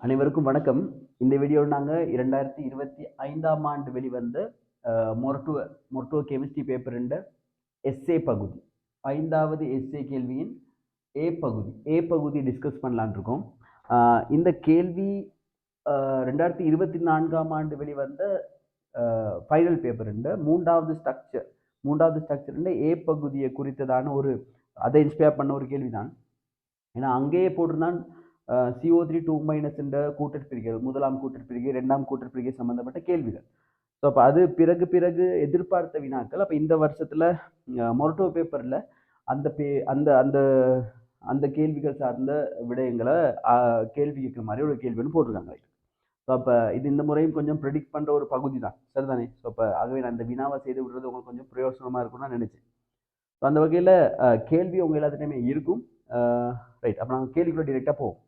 அனைவருக்கும் வணக்கம். இந்த வீடியோவில் நாங்கள் 2025ஆம் ஆண்டு வெளிவந்த மொரட்டுவ கெமிஸ்ட்ரி பேப்பரின் எஸ்ஏ பகுதி 5வது எஸ்ஏ கேள்வியின் ஏ பகுதி டிஸ்கஸ் பண்ணலான்னு இருக்கோம். இந்த கேள்வி 2024ஆம் ஆண்டு வெளிவந்த ஃபைனல் பேப்பரின் மூன்றாவது ஸ்ட்ரக்சர் ஏ பகுதியை குறித்ததான அதை இன்ஸ்பயர் பண்ண ஒரு கேள்வி தான். ஏன்னா அங்கேயே போட்டிருந்தான் CO3 2- என்ற கூட்டற்பிரிகை, முதலாம் கூட்டற்பிரிகை, இரண்டாம் கூட்டற்பிரிகை சம்பந்தப்பட்ட கேள்விகள். ஸோ அப்போ அது பிறகு எதிர்பார்த்த வினாக்கள். அப்போ இந்த வருஷத்துல மொரட்டோ பேப்பர்ல அந்த அந்த அந்த அந்த கேள்விகள் சார்ந்த விடயங்களை கேள்வி கேட்குற மாதிரி ஒரு கேள்வின்னு போட்டிருக்காங்க. ஸோ அப்போ இது இந்த முறையும் கொஞ்சம் ப்ரெடிக்ட் பண்ணுற ஒரு பகுதி தான், சரிதானே? ஸோ அப்போ ஆகவே நான் அந்த வினாவை செய்து விடுறது உங்களுக்கு கொஞ்சம் பிரயோசனமாக இருக்கும்னு நான் நினைச்சேன். ஸோ அந்த வகையில் கேள்வி உங்கள் எல்லாத்துட்டையுமே இருக்கும். ரைட், அப்போ நாங்கள் கேள்விக்குள்ள டிரெக்டாக போவோம்.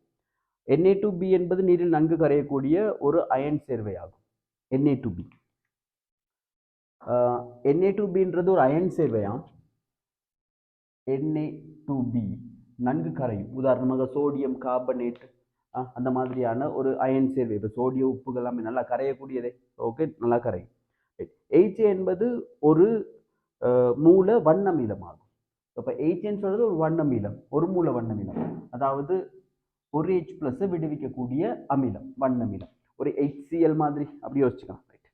Na2B என்பது நீரில் நன்கு கரையக்கூடிய ஒரு அயன் சேர்வை ஆகும். Na2B Na2Bன்றது ஒரு அயன் சேர்வையாம். Na2B நன்கு கரையும். உதாரணமாக சோடியம் கார்பனேட் அந்த மாதிரியான ஒரு அயன் சேர்வை. இப்போ சோடிய உப்புகள் எல்லாமே நல்லா கரையக்கூடியதே. ஓகே, நல்லா கரையும். HA என்பது ஒரு மூல வண்ணமிலம் ஆகும். இப்போ HAன்னு சொல்றது ஒரு வண்ணமிலம், ஒரு மூல வண்ணமிலம். அதாவது ஒரு H+ விடுவிக்கக்கூடிய அமிலம், வண்ணமிலம். ஒரு HCl மாதிரி அப்படி யோசிச்சுக்கலாம். ரைட்,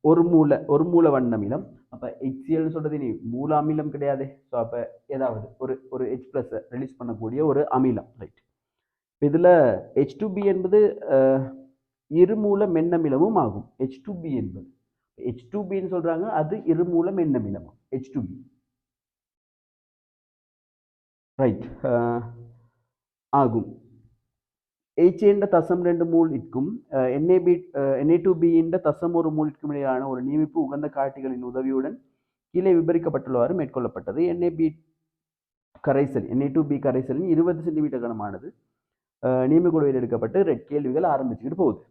ஒரு மூல வண்ணமிலம். அப்போ HCl சொல்றது நீ மூல அமிலம் கிடையாது. ஸோ அப்போ ஏதாவது ஒரு H+ ரிலீஸ் பண்ணக்கூடிய ஒரு அமிலம். ரைட், இதில் H2B என்பது இருமூல மென்னமிலமும் ஆகும். H2B என்பது H2Bன்னு சொல்றாங்க, அது இருமூல மென்னமிலம் H2B. ரைட், ஆகும். HA தசம் 2 மூல் இட்கும் Na2B தசம் 1 மூல் இட்கும் இடையிலான ஒரு நீமிப்பு உகந்த காட்டிகளின் உதவியுடன் கீழே விபரிக்கப்பட்டுள்ளவாறு மேற்கொள்ளப்பட்டது. Na2B கரைசலின் 20 சென்டிமீட்டர் கனமானது நீமிக்குழுவில் எடுக்கப்பட்டு கேள்விகள் ஆரம்பிச்சுக்கிட்டு போகுது.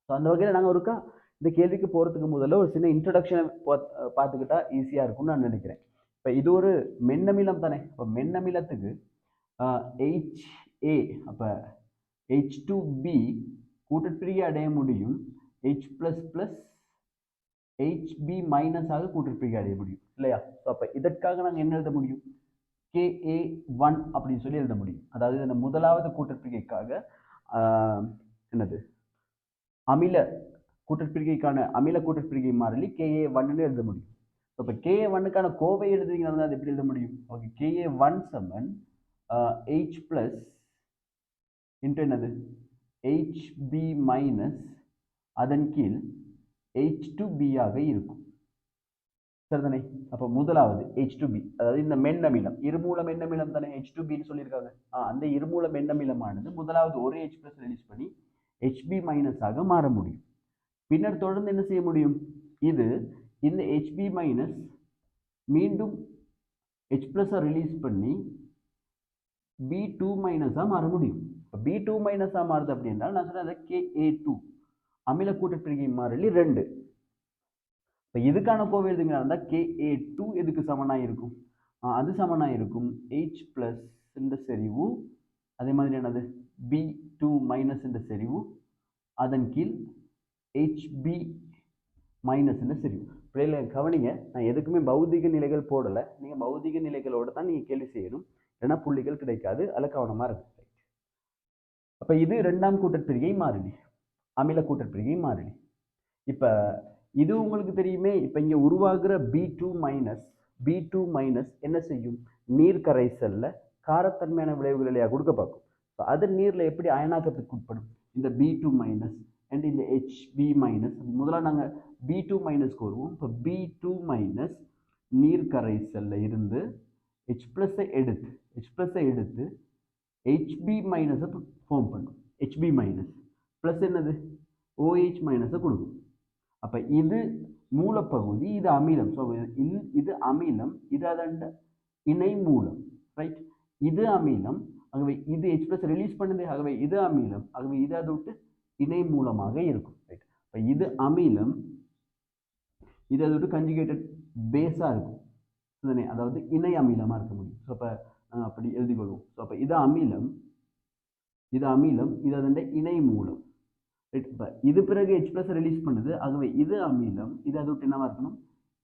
ஸோ அந்த வகையில் நாங்கள் இந்த கேள்விக்கு போகிறதுக்கு முதல்ல ஒரு சின்ன இன்ட்ரடக்ஷனை பார்த்துக்கிட்டா ஈஸியாக இருக்கும்னு நான் நினைக்கிறேன். இப்போ இது ஒரு மென்னமிலம் தானே. இப்போ மென்னமிலத்துக்கு HA அப்போ H2B கூட்டற்பிரிகை அடைய முடியும், H++ HB- ஆக கூட்டற்பிரிகை அடைய முடியும் இல்லையா? ஸோ அப்போ இதற்காக நாங்கள் என்ன எழுத முடியும்? Ka1 அப்படின்னு சொல்லி எழுத முடியும். அதாவது இந்த முதலாவது கூட்டற்பிரிகைக்காக என்னது அமில கூட்டற்பிரிகைக்கான அமில கூட்டற்பிரிகை மாறிலி Ka1 எழுத முடியும். இப்போ Ka1க்கான கோவை எழுதுறீங்கன்னா அது எப்படி எழுத முடியும்? ஓகே, Ka1 சமன் H+ என்னது HB- அதன் கீழ் H2B ஆக இருக்கும், சரிதானே? அப்போ முதலாவது H2B, அதாவது இந்த மென்னமிலம் இருமூல மென்னமிலம் தானே H2Bன்னு சொல்லியிருக்காங்க. அந்த இருமூல மென்னமிலமானது முதலாவது ஒரு H+ ரிலீஸ் பண்ணி HB- ஆக மாற முடியும். பின்னர் தொடர்ந்து என்ன செய்ய முடியும்? இந்த HB- மீண்டும் H+ ரிலீஸ் பண்ணி B2- மாற முடியும். B2- மாறுது அப்படின்னா நான் சொன்ன Ka2 அமில கூட்டற்பிரிகை மாறிலி 2. இப்போ இதுக்கான கோவை எழுதுங்களா இருந்தால் Ka2 எதுக்கு சமனாக இருக்கும்? அது சமனாக இருக்கும் H+ இந்த செறிவு, அதே மாதிரி என்னது B2- இந்த செறிவு, அதன் கீழ் HB- இந்த செறிவு. பிள்ளைகளை கவனிங்க, நான் எதுக்குமே பௌதிக நிலைகள் போடலை. நீங்கள் பௌதிக நிலைகளோட தான் நீங்கள் கேள்வி செய்யணும், இல்லைன்னா புள்ளிகள் கிடைக்காது. அதில் கவனமாக இருக்கு. அப்போ இது இரண்டாம் கூட்டற்பிரிகை மாறிலி, அமில கூட்டற்பிரிகை மாறிலி. இப்போ இது உங்களுக்கு தெரியுமே. இப்போ இங்கே உருவாகிற B2- என்ன செய்யும்? நீர் கரைசல்ல காரத்தன்மையான விளைவுகள் இல்லையா கொடுக்க பார்க்கும். அது நீரில் எப்படி அயனாக்கத்துக்கு உட்படும்? இந்த B2- அண்ட் இந்த HB-. முதல்ல நாங்கள் B2- வருவோம். இப்போ B2- நீர் கரைசல்ல இருந்து H+ எடுத்து HB- ஃபார்ம் பண்ணும். HB- ப்ளஸ் என்னது OH- கொடுக்கும். அப்போ இது மூலப்பகுதி, இது அமிலம். ஸோ இது அமிலம், இது அதன் இணை மூலம். ரைட், இது அமிலம், ஆகவே இது H+ ரிலீஸ் பண்ணுது, ஆகவே இது அமிலம், ஆகவே இது அதை விட்டு இணை மூலமாக இருக்கும். ரைட், இப்போ இது அமிலம், இது அதை விட்டு கன்ஜுகேட்டட் பேஸாக இருக்கும், அதாவது இணை அமிலமாக இருக்க முடியும். ஸோ அப்போ அப்படி எழுதிக்கொள்வோம். ஸோ அப்போ இது அமிலம், இது அமிலம், இது அதோட இணை மூலம். இது பிறகு H+ ரிலீஸ் பண்ணுது. ஆகவே இது அமிலம், இது அதோட என்னவா இருக்கணும்,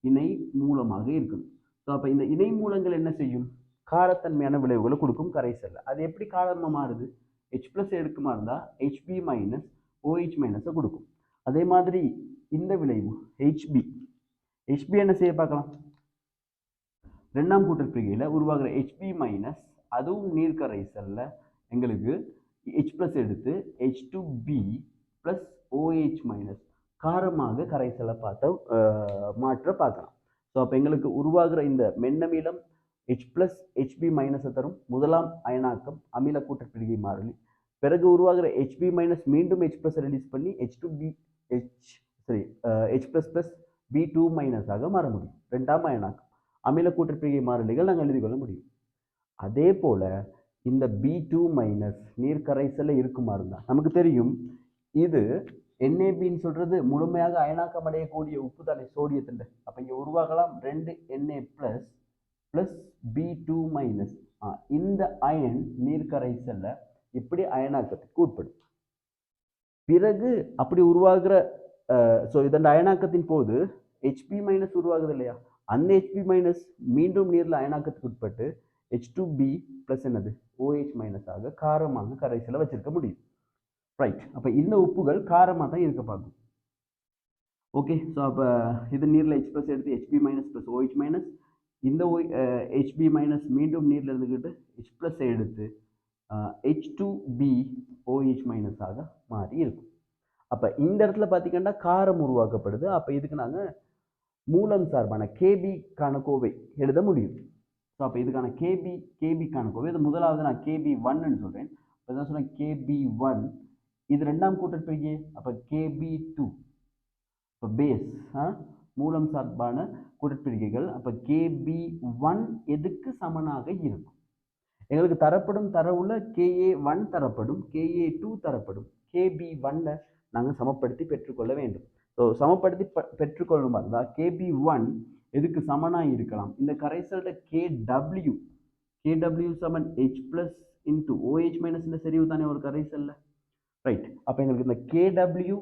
இணை மூலமாக இருக்கணும். ஸோ அப்போ இந்த இணை மூலங்கள் என்ன செய்யும், காரத்தன்மையான விளைவுகளை கொடுக்கும் கரைசல்ல. அது எப்படி காரமா மாறுது, H+ எடுக்குமா இருந்தா Hb மைனஸ் OH மைனஸை கொடுக்கும். அதே மாதிரி இந்த விளைவு HB என்ன செய்ய பார்க்கலாம், ரெண்டாம் கூட்டுப்பிரிகையில் உருவாகிற Hb மைனஸ், அதுவும் நீர் கரைசல்ல எங்களுக்கு H+ எடுத்து H2B ப்ளஸ் OH மைனஸ் காரமாக கரைசலை பார்த்த மாற்ற பார்க்கலாம். ஸோ அப்போ எங்களுக்கு உருவாகிற இந்த மென்னமிலம் H+ Hb மைனஸை தரும் முதலாம் அயனாக்கம் அமில கூட்டுப்பிரிகை மாறிலி. பிறகு உருவாகிற Hb மைனஸ் மீண்டும் H+ ரிலீஸ் பண்ணி H+ B2 மைனஸாக மாற முடியும். ரெண்டாம் அயனாக்கம் அமில கூட்டுப்பிரிகை மாறிலிகள் நாங்கள் எழுதி கொள்ள முடியும். அதே போல இந்த B2 மைனஸ் நீர் கரைசல்ல இருக்குமா இருந்தா நமக்கு தெரியும், இது NaBன்னு சொல்றது முழுமையாக அயனாக்கம் அடையக்கூடிய உப்பு தானே, சோடியத்தின். அப்ப இங்க உருவாகலாம் 2 Na பிளஸ் B2 மைனஸ். இந்த அயன் நீர் கரைசல்ல இப்படி அயனாக்கத்துக்கு உட்படும். பிறகு அப்படி உருவாகிற இதன் அயனாக்கத்தின் போது Hb மைனஸ் உருவாகுது இல்லையா, அந்த Hb மைனஸ் மீண்டும் நீர்ல அயனாக்கத்துக்கு உட்பட்டு H2B பிளஸ் என்னது OH மைனஸ் ஆக காரமாக கரைசலை வச்சிருக்க முடியும். ரைட், அப்போ இந்த உப்புகள் காரமாக தான் இருக்க பார்க்கும். ஓகே, ஸோ அப்போ இது நீரில் H+ எடுத்து Hb minus plus OH minus, இந்த Hb மைனஸ் மீண்டும் நீரில் இருந்துக்கிட்டு H+ எடுத்து H2B OH மைனஸ் ஆக மாறி இருக்கும். அப்போ இந்த இடத்துல பார்த்தீங்கன்னா காரம் உருவாக்கப்படுது. அப்போ இதுக்கு நாங்கள் மூலம் சார்பான KB-க்கான கோவை எழுத முடியும். ஸோ அப்போ இதுக்கான KB-க்கான கோவை, இது முதலாவது நான் KB1ன்னு சொல்கிறேன். இப்போ தான் சொன்னேன் KB1, இது ரெண்டாம் கூட்டுப்பிரிகை. அப்போ KB2 இப்போ பேஸ் மூலம் சார்பான கூட்டுப்பிரிகைகள். அப்போ KB1 எதுக்கு சமனாக இருக்கும், எங்களுக்கு தரப்படும் தரவுல Ka1 தரப்படும், Ka2 தரப்படும். KB1 நாங்கள் சமப்படுத்தி பெற்றுக்கொள்ள வேண்டும். ஸோ சமப்படுத்தி பெற்றுக்கொள்ளும் இருந்தால் KB1 எதுக்கு சமனாக இருக்கலாம், இந்த கரைசல்ட KW சமன் H+ இன்ட்டு OH மைனஸ் இந்த செறிவு தானே ஒரு கரைசல்ல. ரைட், அப்போ எங்களுக்கு இந்த KW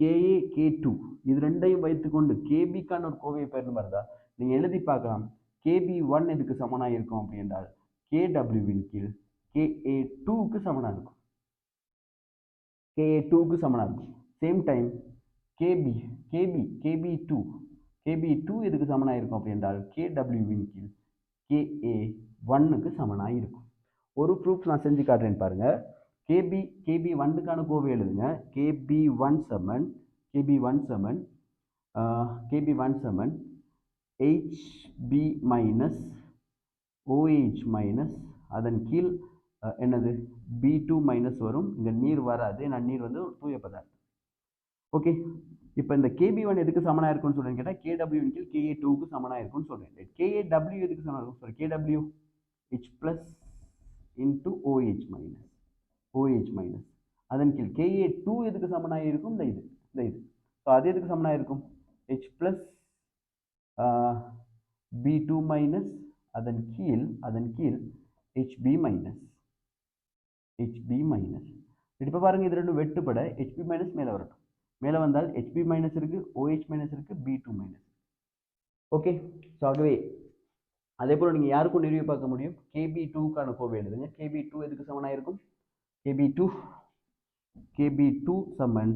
Ka K2 இது ரெண்டையும் வைத்துக்கொண்டு KB-க்கான ஒரு கோவையை பெறணும் இருந்தா நீங்கள் எழுதி பார்க்கலாம். KB1 எதுக்கு சமனாக இருக்கும் அப்படி என்றால் KW-வின் கீழ் Ka2க்கு சமனாக இருக்கும். Ka2க்கு சமனாக இருக்கும். சேம் டைம் KB2 எதுக்கு சமனாக இருக்கும் அப்படி என்றால் KW-வின் கீழ் Ka1க்கு சமனாக இருக்கும். ஒரு ப்ரூஃப் நான் செஞ்சு காட்டுறேன் பாருங்க. KB1க்கான கோவை எழுதுங்க. KB1 சமன் Hb மைனஸ் OH மைனஸ் அதன் கீழ் என்னது B2 மைனஸ் வரும். இங்கே நீர் வராது, நான் நீர் வந்து தூய பதார்த்தம். ஓகே, இப்போ இந்த KB1 எதுக்கு சமனாக இருக்கும்னு சொல்றேன் கேட்டால் KW-வின் கீழ் Ka2க்கு சமனாக இருக்கும்னு சொல்றேன். KW எதுக்கு சமனாக இருக்கும், sorry KW H+ into OH minus அதன் கீழ் Ka2 எதுக்கு சமனாக இருக்கும், இந்த இது. ஸோ அது எதுக்கு சமனாக இருக்கும், H+ B2 மைனஸ் அதன் கீழ் Hb மைனஸ். இப்போ பாருங்க, இது ரெண்டும் வெட்டுப்பட Hb மைனஸ் மேலே வரட்டும். மேலே வந்தால் Hb மைனஸ் இருக்கு, OH மைனஸ் இருக்கு, B2 மைனஸ். ஓகே, ஸோ ஆகவே அதே போல் நீங்கள் யாருக்கும் நிறுவி பார்க்க முடியும். KB2க்கான கோவை எழுதுங்க. KB2 எதுக்கு சமனாக இருக்கும், KB2 சமன்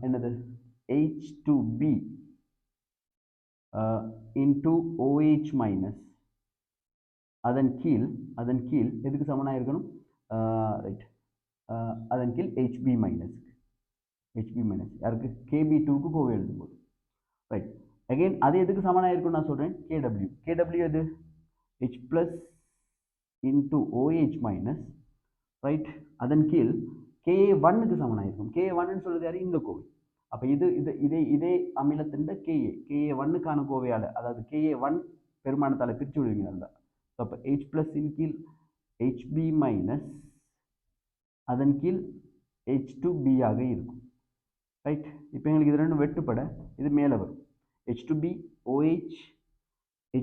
என்னது H2B இன்ட்டு OH மைனஸ் அதன் கீழ் எதுக்கு சமனாக இருக்கணும், ரைட், அதன் கீழ் Hb மைனஸ் யாருக்கு KB2க்கு கோவை எழுதும்போது. ரைட், அகைன் அது எதுக்கு சமனாக இருக்கும்னு நான் சொல்கிறேன். KW எது H+ into OH minus, right, அதன் கீழ் Ka1க்கு சமனாக இருக்கும். Ka1ன்னு சொல்றது யாரு, இந்த கோவை. அப்போ இதே அமிலத்தின் Ka1க்கான கோவையால், அதாவது Ka1 பெருமானத்தால் பிரித்து விடுவீங்க இருந்தால். அப்போ H+ இன் கீழ் Hb மைனஸ் அதன் கீழ் H2B ஆக இருக்கும். ரைட், இப்போ எங்களுக்கு இது ரெண்டும் வெட்டுப்பட இது மேலே வரும். H2B OH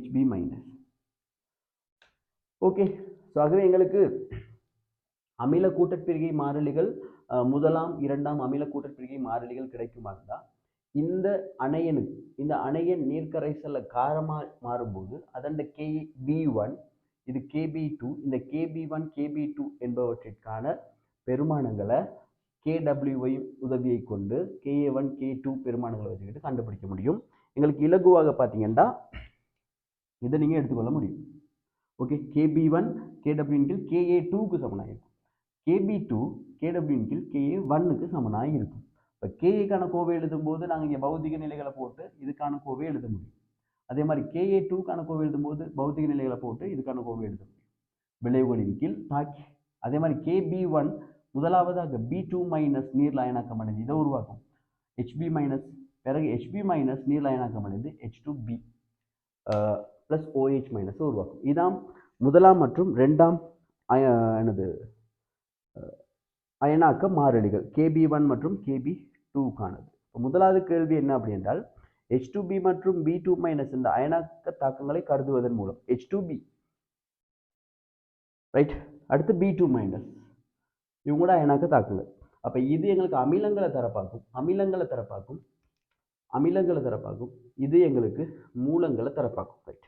Hb minus. Okay, so ஆகவே எங்களுக்கு அமில கூட்டற்பிரிகை மாறிலிகள் முதலாம் இரண்டாம் அமில கூட்டற்பிரிகை மாறிலிகள் கிடைக்குமா இருந்தால் இந்த அணையனுக்கு இந்த அணையன் நீர்க்கரைசல்ல காரமா மாறும்போது அதன் KB1 இது KB2 இந்த KB1 KB2 என்பவற்றிற்கான பெருமானங்களை KW உதவியை கொண்டு KA1 K2 பெருமானங்களை வச்சுக்கிட்டு கண்டுபிடிக்க முடியும். எங்களுக்கு இலகுவாக பார்த்தீங்கன்னா இதை நீங்கள் எடுத்துக்கொள்ள முடியும். ஓகே, KB1 KW கீழ் KA2க்கு சமனாக இருக்கும், KB2 KW கீழ் KA1க்கு சமனாக இருக்கும். இப்போ KAக்கான கோவை எழுதும் போது நாங்கள் இங்கே பௌதிக நிலைகளை போட்டு இதுக்கான கோவை எழுத முடியும். அதே மாதிரி KA2க்கான கோவை எழுதும் போது பௌதிக நிலைகளை போட்டு இதுக்கான கோவை எழுத முடியும் விளைவுகளின் கீழ் தாக்கி. அதே மாதிரி KB1 முதலாவதாக B2 மைனஸ் நீர் லயனாக்கம் அடைந்து இதை உருவாக்கும். HB மைனஸ் பிறகு HB மைனஸ் நீர் லயனாக்கம் அடைந்து H2B ப்ளஸ் OH மைனஸ் உருவாக்கும். இதான் முதலாம் மற்றும் ரெண்டாம் எனது அயனாக்க மாறிலிகள் KB1 மற்றும் KB2க்கானது. முதலாவது கேள்வி என்ன அப்படி என்றால் H2B மற்றும் B2 மைனஸ் இந்த அயனாக்க தாக்கங்களை கருதுவதன் மூலம் H2B ரைட், அடுத்து B2 மைனஸ் இவங்களோட அயனாக்க தாக்கங்கள். அப்போ இது எங்களுக்கு அமிலங்களை தரப்பாக்கும், இது எங்களுக்கு மூலங்களை தரப்பாக்கும். ரைட்,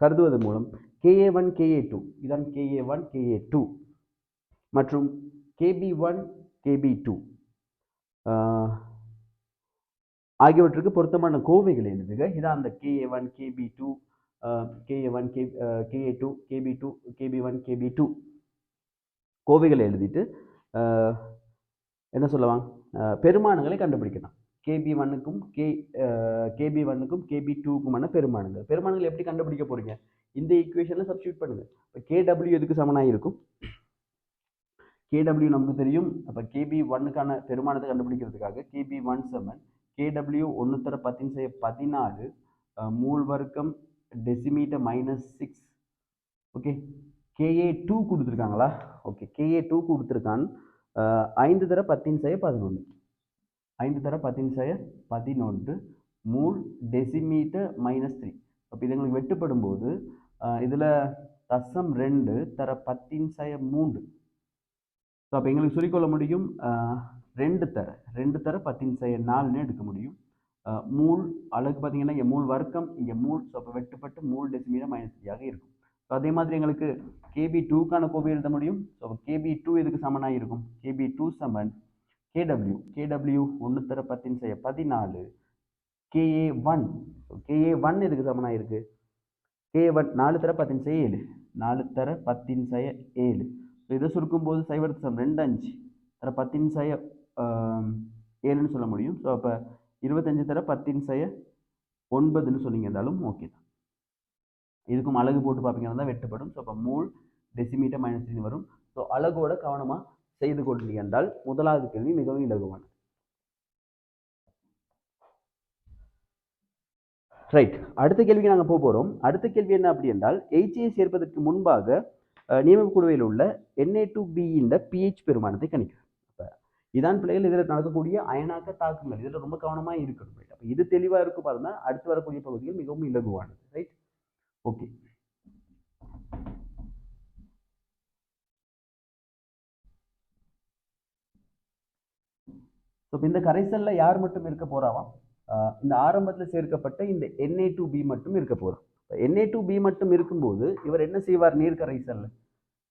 கருதுவதன் மூலம் KA1 KA2 இதான் KA1 KA2 மற்றும் KB1 KB2 ஆகியவற்றுக்கு பொருத்தமான கோவைகள் எழுதுக. இதான் அந்த KA1 KB2 KA1 KA2 KB2 KB1 KB2 கோவைகளை எழுதிட்டு என்ன சொல்லுவாங்க, பெருமானங்களை கண்டுபிடிக்கலாம். KB1க்கும் KB2க்குமான பெருமானங்கள் எப்படி கண்டுபிடிக்க போறீங்க, இந்த ஈக்குவேஷன்ல சப்ஸ்டிட்யூட் பண்ணுங்க. இப்போ KW எதுக்கு சமனாக இருக்கும், KW நமக்கு தெரியும். அப்போ KB1க்கான பெருமானத்தை கண்டுபிடிக்கிறதுக்காக KB1 சமன் KW 1 தர 10⁻14 மூல் வர்க்கம் டெசிமீட்டர் -6. ஓகே, KA2 கொடுத்துருக்காங்களா, ஓகே KA2 கொடுத்துருக்கான் 5 தர 10⁻11 5 தர 10⁻11 மூல் டெசிமீட்டர் -3. அப்போ இது எங்களுக்கு வெட்டுப்படும் போது இதில் 0.2 தர 10⁻3. ஸோ அப்போ எங்களுக்கு சொல்லிக்கொள்ள முடியும் 2 தர 10⁻4ன்னு எடுக்க முடியும். மூல் அழகு பார்த்தீங்கன்னா இங்கே மூல் வர்க்கம், இங்கே மூல், ஸோ அப்போ வெட்டுப்பட்டு மூல் டெசிமீட்டர் -3 இருக்கும். ஸோ அதே மாதிரி எங்களுக்கு KB2க்கான கோவை எழுத முடியும். ஸோ KB2 இதுக்கு சமனாக இருக்கும். KB2 சமன் KW 1 தர 10⁻14 KA1. ஸோ KA1 இதுக்கு சமனாக இருக்கு. KA1 4 தர 10⁻7 ஸோ இதை சுருக்கும் போது 0.25 தர 10⁻7ன்னு சொல்ல முடியும். ஸோ அப்போ 25 தர 10⁻9ன்னு சொன்னீங்க இருந்தாலும் ஓகே தான். இதுக்கும் அழகு போட்டு பார்ப்பீங்கன்னா தான் வெட்டுப்படும். ஸோ அப்போ மூல் டெசிமீட்டர் -3 வரும். ஸோ அழகோட கவனமாக செய்து கொண்டீங்க என்றால் முதலாவது கேள்வி மிகவும் இலகுவானது. ரைட், அடுத்த கேள்விக்கு நாங்கள் போக போகிறோம். அடுத்த கேள்வி என்ன அப்படி என்றால் HA சேர்ப்பதற்கு முன்பாக நியமக்குழுவில் உள்ள Na2B இந்த pH பெருமானத்தை கணிக்கிறது. அப்போ இதான் பிள்ளைகள் இதில் நடக்கக்கூடிய அயனாக்க தாக்கங்கள், இதில் ரொம்ப கவனமாக இருக்கணும். ரைட், அப்போ இது தெளிவாக இருக்கு பாருங்க. அடுத்து வரக்கூடிய பகுதிகள் மிகவும் இலகுவானது. Right, okay. ஸோ இந்த கரைசலில் யார் மட்டும் இருக்க போறாவாம், இந்த ஆரம்பத்தில் சேர்க்கப்பட்ட இந்த Na2B மட்டும் இருக்க போகிறோம். Na2B மட்டும் இருக்கும்போது இவர் என்ன செய்வார்,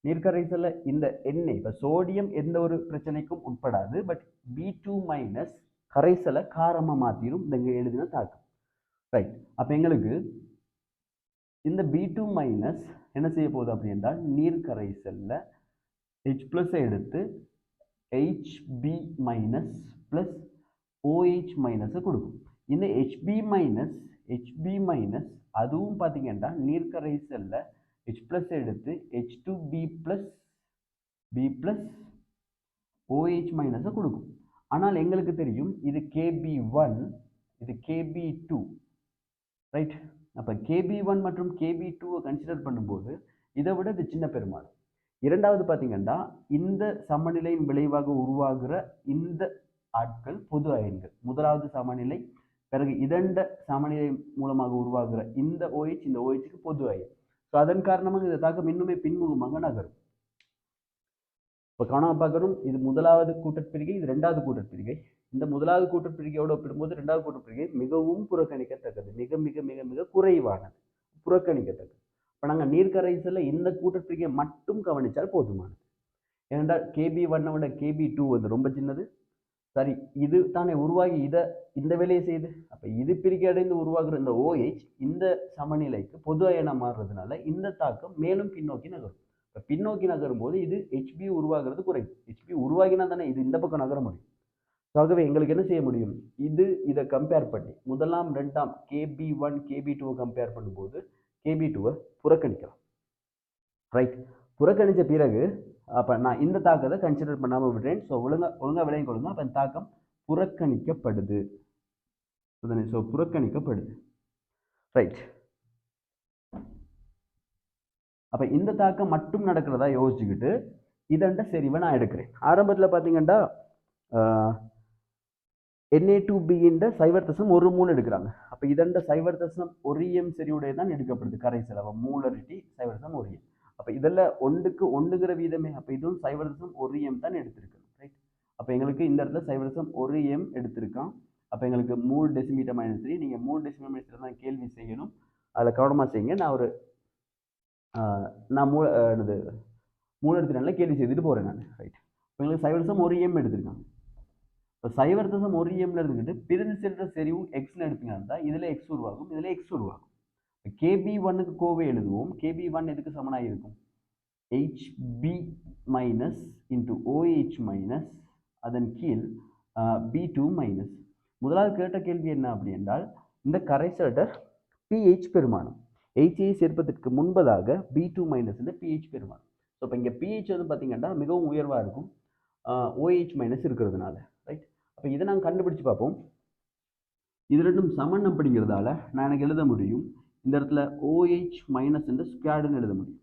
நீர்க்கரைசல்ல இந்த எண்ணெய், இப்போ சோடியம் எந்த ஒரு பிரச்சனைக்கும் உட்படாது. பட் B2 மைனஸ் கரைசலை காரமாக மாற்றிடும் இந்த எழுதின தாக்கம். ரைட், அப்போ எங்களுக்கு இந்த B2 மைனஸ் என்ன செய்ய போகுது அப்படி என்றால் நீர்க்கரைசல்ல H+ எடுத்து HB மைனஸ் ப்ளஸ் OH மைனஸை கொடுக்கும். இந்த HB மைனஸ் அதுவும் பார்த்தீங்கன்னா நீர்க்கரைசல்ல H+ எடுத்து H2B plus B plus OH மைனஸை கொடுக்கும். ஆனால் எங்களுக்கு தெரியும் இது KB1 இது KB2. ரைட், அப்போ KB1 மற்றும் KB2 கன்சிடர் பண்ணும்போது இதை விட இது சின்ன பெருமானம். இரண்டாவது பார்த்தீங்கன்னா இந்த சமநிலையின் விளைவாக உருவாகிற இந்த ஆட்கள் பொது அயன்கள். முதலாவது சமநிலை, பிறகு இதண்ட சமநிலை மூலமாக உருவாகிற இந்த OH இந்த OHக்கு பொது அயன். ஸோ அதன் காரணமாக இந்த தாக்கம் இன்னுமே பின்முகமாக நகரும். இப்போ கவனமாக பார்க்கணும், இது முதலாவது கூட்டற்பிரிகை, இது ரெண்டாவது கூட்டற்பிரிகை. இந்த முதலாவது கூட்டற்பிரிகையோடு ஒப்பிடும்போது ரெண்டாவது கூட்டற்பிரிகை மிகவும் புறக்கணிக்கத்தக்கது, மிக மிக மிக மிக குறைவானது, புறக்கணிக்கத்தக்கது. இப்போ நாங்கள் நீர்க்கரைசலில் இந்த கூட்டற்பிரிகையை மட்டும் கவனித்தால் போதுமானது. ஏனென்றால் KB1 விட KB2 வந்து ரொம்ப சின்னது. சரி, இது தானே உருவாகி இந்த வேலையை செய்யுது. அப்போ இது பிரிக்கை அடைந்து உருவாக்குற இந்த OH இந்த சமநிலைக்கு பொது அயனா மாறுறதுனால இந்த தாக்கம் மேலும் பின்னோக்கி நகரும். இப்போ பின்னோக்கி நகரும் போது இது HB உருவாகிறது குறையும். HB உருவாகினா தானே இது இந்த பக்கம் நகர முடியும். ஆகவே எங்களுக்கு என்ன செய்ய முடியும், இதை கம்பேர் பண்ணி முதலாம் ரெண்டாம் KB1 KB2 கம்பேர் பண்ணும்போது KB2 புறக்கணிக்கலாம். ரைட், புறக்கணித்த பிறகு அப்போ நான் இந்த தாக்கத்தை கன்சிடர் பண்ணாமல் விடுறேன். ஸோ ஒழுங்காக விளையும் கொள்ளுங்க. அப்போ இந்த தாக்கம் புறக்கணிக்கப்படுது. ஸோ புறக்கணிக்கப்படுது. ரைட், அப்போ இந்த தாக்கம் மட்டும் நடக்கிறதா யோசிச்சுக்கிட்டு இதண்ட செறிவை நான் எடுக்கிறேன். ஆரம்பத்தில் பார்த்தீங்கன்னா Na2B இந்த 0.1 எடுக்கிறாங்க. அப்போ இதண்ட 0.1 செறிவுடைய தான் எடுக்கப்படுது கரைசல். அப்போ மூலரிட்டி 0.1. அப்போ இதில் ஒன்றுக்கு ஒன்றுங்கிற வீதமே. அப்போ இதுவும் 0.1 தான் எடுத்திருக்கணும். ரைட், அப்போ எங்களுக்கு இந்த இடத்துல 0.1 எடுத்திருக்கான். அப்போ எங்களுக்கு 3 டெசிமீட்டர் மைனஸ் 3. நீங்கள் 3 டெசிமீட்டர் மைனஸ் 3 தான் கேள்வி செய்யணும். அதில் கவனமாக செய்யுங்க. நான் மூலெடுத்துனால கேள்வி செய்துட்டு போகிறேன் நான். ரைட், இப்போ எங்களுக்கு 0.1 எடுத்திருக்காங்க. இப்போ 0.1 எடுத்துக்கிட்டு பிரிந்து சென்ற செறிவு எக்ஸ்னு எடுத்தீங்கன்னா இதில் எக்ஸ் உருவாகும், இதில் எக்ஸ் உருவாகும். KB1க்கு கோவை எழுதுவோம். KB1 எதுக்கு சமனாக இருக்கும், HB minus into OH minus அதன் கீழ் B2 மைனஸ். முதலாவது கேட்ட கேள்வி என்ன அப்படி என்றால் இந்த கரைசலோட pH பெருமானம் HA சேர்ப்பதற்கு முன்பதாக B2 மைனஸ் இந்த pH பெருமானம். ஸோ இப்போ இங்கே pH வந்து பார்த்தீங்கன்னா மிகவும் உயர்வாக இருக்கும் OH மைனஸ் இருக்கிறதுனால. ரைட், அப்போ இதை நாங்கள் கண்டுபிடிச்சு பார்ப்போம். இது ரெண்டும் சமன் அப்படிங்கிறதால நான் எனக்கு எழுத முடியும் இந்த இடத்துல OH மைனஸ் என்று ஸ்கொயர்டுன்னு எழுத முடியும்.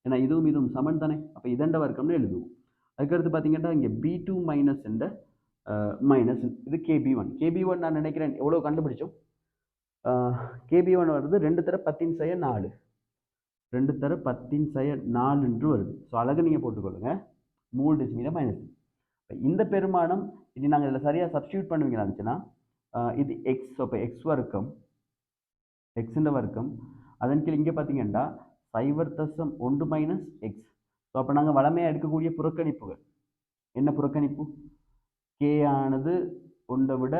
ஏன்னா இதுவும் சமன் தானே. அப்போ இதண்ட வர்க்கம்னு எழுதுவோம். அதுக்கடுத்து பார்த்தீங்கன்னா இங்கே B2 மைனஸ் என்ற மைனஸ் இது KB1 நான் நினைக்கிறேன் எவ்வளோ கண்டுபிடிச்சோம். KB1 வருது 2 தர 10⁴ 2 தர 10⁴ என்று வருது. ஸோ அழகு நீங்கள் போட்டுக்கொள்ளுங்க 3 டெசிமீட்டர் மைனஸ். இந்த பெருமானம் இது நாங்கள் இதில் சரியாக சப்ஸ்டியூட் பண்ணுவீங்களா இருந்துச்சுன்னா இது எக்ஸ். அப்போ எக்ஸ் வர்க்கம் எக்ஸுன்ற வர்க்கம் அதன் கீழ் இங்கே பார்த்தீங்கன்னா 0.1 மைனஸ் எக்ஸ். ஸோ அப்போ நாங்கள் வளமையாக எடுக்கக்கூடிய புறக்கணிப்புகள் என்ன புறக்கணிப்பு, கே ஆனது 1 விட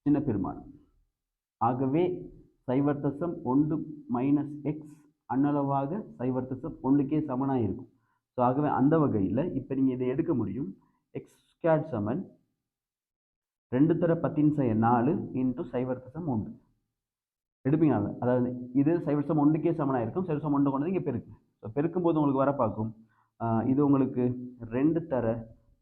சின்ன பெருமானம். ஆகவே 0.1 மைனஸ் எக்ஸ் அன்னளவாக 0.1க்கே சமனாக இருக்கும். ஸோ ஆகவே அந்த வகையில் இப்போ நீங்கள் இதை எடுக்க முடியும். எக்ஸ் ஸ்கொயர்ட் சமன் 2 தர 10⁴ இன்ட்டு 0.1 எடுப்பீங்க. அதாவது இது 0.1க்கே சமனாக இருக்கும். 0.1 கொண்டு இங்கே பெருக்கு. ஸோ பெருக்கும்போது உங்களுக்கு வர பார்க்கும் இது உங்களுக்கு 2 தர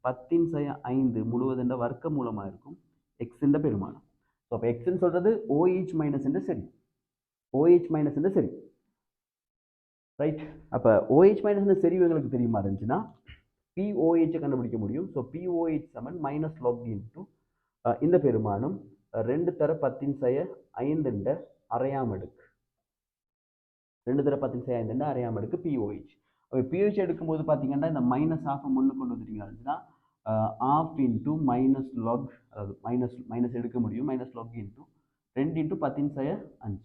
10⁵ முழுவதுன்ற வர்க்க மூலமாக இருக்கும் எக்ஸுன்ற பெருமானம். ஸோ அப்போ எக்ஸ்ன்னு சொல்கிறது OH மைனஸ் என்று சரி, OH மைனஸ் என்று சரி. ரைட், அப்போ OH மைனஸ் செறிவு எங்களுக்கு தெரியுமா இருந்துச்சுன்னா POH கண்டுபிடிக்க முடியும். ஸோ POH சமன் மைனஸ் லாக் இன்ட்டு இந்த பெருமானம் 2 தர 10⁵ அரையாம் அடுக்கு 2 தர 10⁵ அரையாம் அடுக்கு POH. அப்போ POH எடுக்கும்போது பார்த்தீங்கன்னா இந்த மைனஸ் ஆஃப் முன்னு கொண்டு வந்துட்டீங்கன்னா ஆஃப் இன்ட்டு மைனஸ் லாக், அதாவது மைனஸ் எடுக்க முடியும் மைனஸ் லாக் இன்ட்டு 2 இன்ட்டு 10⁵5.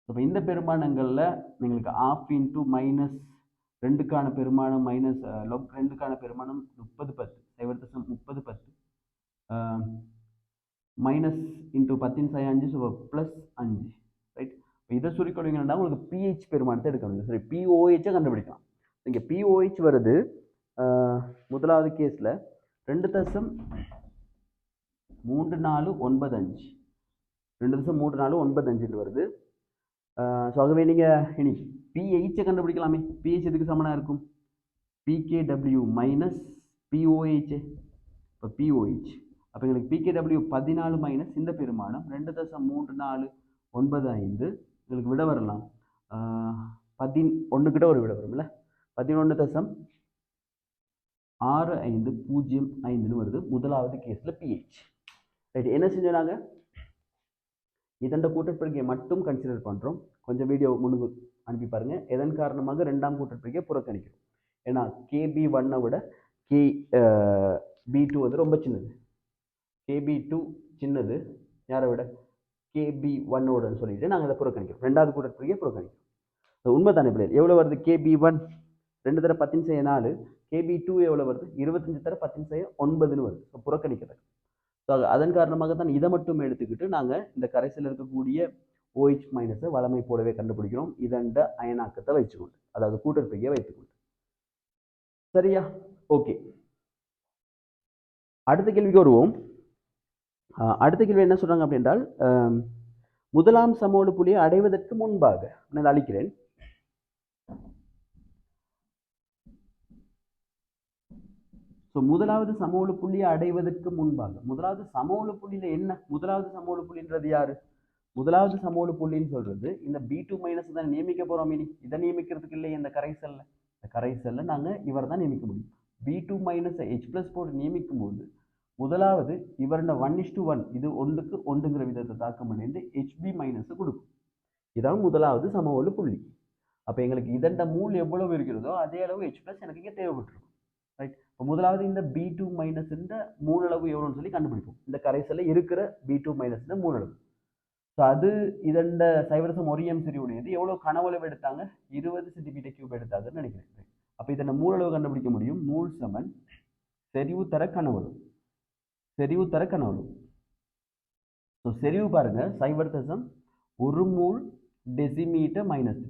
இப்போ இந்த பெருமானங்களில் எங்களுக்கு ஆஃப் இன்ட்டு மைனஸ் 2க்கான பெருமானம் மைனஸ் லாக் 2க்கான பெருமானம் 30 0.30 minus into 10⁵5 so plus 5. Right, இப்போ இதை சுருக்கொடுங்கன்னா உங்களுக்கு pH பெருமானத்தை எடுக்கணும். சரி, POH கண்டுபிடிக்கலாம். இங்கே POH வருது முதலாவது கேஸில் 2.3495 2.3495 வருது. ஸோ ஆகவே நீங்கள் இனி pH கண்டுபிடிக்கலாமே. pH எதுக்கு சமனாக இருக்கும், pKw மைனஸ் POH. இப்போ POH அப்போ எங்களுக்கு pKw 14 மைனஸ் இந்த பெருமானம் 2.3495 எங்களுக்கு விட வரலாம் 11 கிட்ட ஒரு விட வரும்ல 11.6505 வருது முதலாவது கேஸில் pH. ரைட், என்ன செஞ்சாங்க இதண்ட கூட்டற்பிரிகையை மட்டும் கன்சிடர் பண்ணுறோம். கொஞ்சம் வீடியோ முன்னுக்கு அனுப்பி பாருங்கள். எதன் காரணமாக ரெண்டாம் கூட்டற்பிரிகையை புறக்கணிக்கிறோம். ஏன்னா KB1 விட KB2 வந்து ரொம்ப சின்னது. KB2 சின்னது யாரை விட KB1 சொல்லிட்டு நாங்கள் இதை புறக்கணிக்கிறோம். ரெண்டாவது கூட்டத்துறையை புறக்கணிக்கிறோம். உண்மை தானே பிள்ளைகள்? எவ்வளோ வருது? KB1 2 தர 10 4, KB2 எவ்வளோ வருது? 25 தர 10 9ன்னு வருது. ஸோ புறக்கணிக்கிறது. ஸோ அதன் காரணமாக தான் இதை மட்டும் எடுத்துக்கிட்டு நாங்கள் இந்த கரைசலில் இருக்கக்கூடிய OH மைனஸை வளமை போலவே கண்டுபிடிக்கிறோம். இதண்ட அயனாக்கத்தை வச்சுக்கொண்டு, அதாவது கூட்டற்பையை வைத்துக்கொண்டு. சரியா? ஓகே, அடுத்த கேள்விக்கு வருவோம். அடுத்த கேள்வி என்ன சொல்றாங்க அப்படின்றால், முதலாம் சமோடு புள்ளியை அடைவதற்கு முன்பாக நான் அளிக்கிறேன். முதலாவது சமோடு புள்ளியை அடைவதற்கு முன்பாக, முதலாவது சமோடு புள்ளியில என்ன? முதலாவது சமோடு புள்ளின்றது யாரு? முதலாவது சமோடு புள்ளின்னு சொல்றது இந்த B2 மைனஸ் தான் நியமிக்க போறோம். இனி இதை நியமிக்கிறதுக்கு இல்லை இந்த கரைசல்ல. இந்த கரைசல்ல நாங்க இவர் தான் நியமிக்க முடியும். B2 மைனஸ் H+ போட்டு நியமிக்கும் போது முதலாவது இவரோட 1:1, இது 1க்கு 1ங்கிற விதத்தை தாக்கம் பண்ணிட்டு HB மைனஸ் கொடுக்கும். இதான் முதலாவது சமவெளி புள்ளி. அப்ப எங்களுக்கு இதண்ட மூல் எவ்வளவு இருக்கிறதோ அதே அளவு H+ எனக்கு இங்கே தேவைப்பட்டிருக்கும். ரைட்? இப்போ முதலாவது இந்த B2 மைனஸ் மூலளவு எவ்வளோன்னு சொல்லி கண்டுபிடிப்போம். இந்த கரைசல்ல இருக்கிற B2 மைனஸ் மூலளவு. ஸோ அது இதண்ட சைவரசம் ஒரியம் சரிவுடையது. எவ்வளோ கனவளவு எடுத்தாங்க? 20 cm³ எடுத்தாங்கன்னு நினைக்கிறேன். அப்போ இதன் மூலளவு கண்டுபிடிக்க முடியும். மூல் சமன் செறிவு தர கனவளவு. செறிவு தர கனவளவு. ஸோ செறிவு பாருங்க, 0.1 மூல் டெசிமீட்டர் மைனஸ்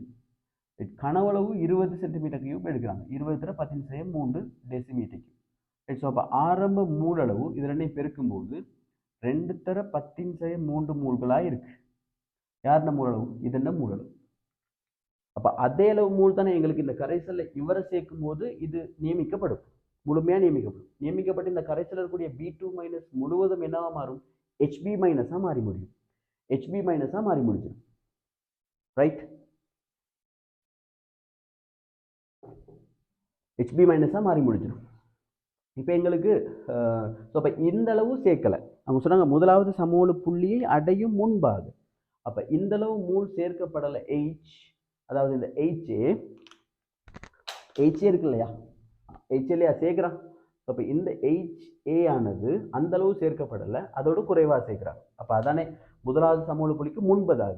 3. கனவளவு 20 cm³ எடுக்கிறாங்க. 20 தர 10⁻³ டெசிமீட்டர். ஸோ அப்போ ஆரம்ப மூலளவு இது ரெண்டையும் பெருக்கும்போது 2 தர 10⁻³ மூல்களாக இருக்கு. யாருன்னா மூலளவு? இதென்ன மூலளவு. அப்ப அதே அளவு மூல் தானே எங்களுக்கு இந்த கரைசல்ல இவரை சேர்க்கும் போது இது நியமிக்கப்படும், முழுமையா நியமிக்கப்படும். நியமிக்கப்பட்டு இந்த கரைசல் இருக்கக்கூடிய B2 மைனஸ் முழுவதும் என்னவா மாறும்? HB மைனஸா மாறி முடியும். HB மைனஸா மாறி முடிஞ்சிடும். ரைட்? HB மைனஸா மாறி முடிஞ்சிடும். இப்போ எங்களுக்கு அப்ப இந்த அளவு சேர்க்கல. அவங்க சொன்னாங்க முதலாவது சமோல புள்ளியை அடையும் முன்பாக. அப்ப இந்த அளவு மூல் சேர்க்கப்படலை. அதாவது இந்த HA இருக்கு இல்லையா, HLA சேர்க்கிறான். அப்ப இந்த HA ஆனது அந்த அளவு சேர்க்கப்படலை, அதோட குறைவா சேர்க்கிறாங்க. அப்ப அதானே முதலாவது சமோல புள்ளிக்கு முன்பதாக.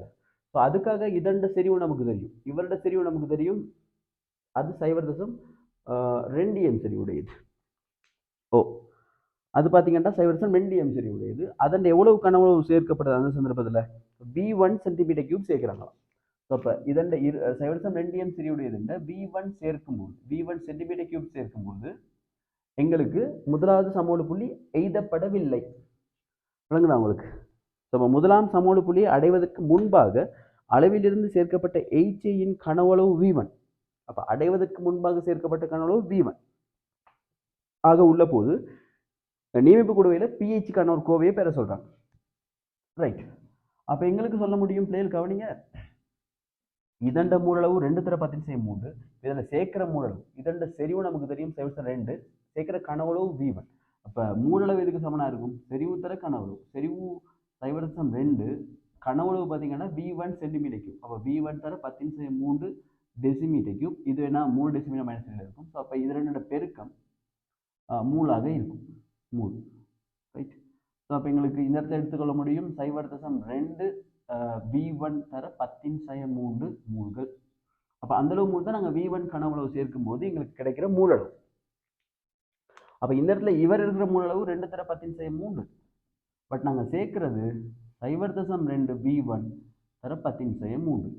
ஸோ அதுக்காக இதண்ட செறிவு நமக்கு தெரியும், இவருடைய செறிவு நமக்கு தெரியும். அது 0.2 செறிவுடையது. அது பார்த்தீங்கன்னா 0.2 செறிவுடையது. அதன் எவ்வளவு கனவளவு சேர்க்கப்படுது அந்த சந்தர்ப்பத்தில்? V1 cm³ சேர்க்கிறாங்களாம். அப்போ இதண்ட 0.2 செறிவுடையதுண்ட V1 சேர்க்கும்போது, V1 cm³ சேர்க்கும்போது எங்களுக்கு முதலாவது சமோல புள்ளி எய்தப்படவில்லை. விளங்குதா உங்களுக்கு? அப்போ முதலாம் சமோல புள்ளியை அடைவதற்கு முன்பாக அளவிலிருந்து சேர்க்கப்பட்ட HAயின் கனவளவு V1. அப்போ அடைவதற்கு முன்பாக சேர்க்கப்பட்ட கனவளவு V1 ஆக உள்ள போது நியமிப்பு குடுவையில் pHக்கான ஒரு கோவையை பெற சொல்றாங்க. ரைட்? அப்ப எங்களுக்கு சொல்ல முடியும், பிள்ளைகள் கவனிங்க, இதண்ட மூலளவு 2 தர 10⁻³ இதில் சேர்க்கிற மூலளவு இதண்ட செறிவு நமக்கு தெரியும் 0.2, சேர்க்கிற கனவளவு V1. அப்ப மூலளவு எதுக்கு சமனா இருக்கும்? செறிவு தர கனவளவு. செறிவு 0.2, கனவளவு பார்த்தீங்கன்னா V1 cm³. அப்போ V1 தர 10⁻³ டெசிமீட்டர் கியூப். இது என்ன? 3 டெசிமீட்டர் மைனஸ் இருக்கும். ஸோ அப்போ இது ரெண்டோட பெருக்கம் மூலாக இருக்கும். மூல். ரைட்? ஸோ அப்போ எங்களுக்கு இந்த இடத்துல எடுத்துக்கொள்ள முடியும் 0.2 V1 தர 10⁻³ மூல்கள். அப்போ அந்தளவு மூல் தான் நாங்கள் V1 கனவளவு சேர்க்கும் போது எங்களுக்கு கிடைக்கிற மூலளவு. அப்போ இந்த இடத்துல இவர் இருக்கிற மூலளவு 2 தர 10⁻³. பட் நாங்கள் சேர்க்கிறது 0.2 V1 தர 10⁻³.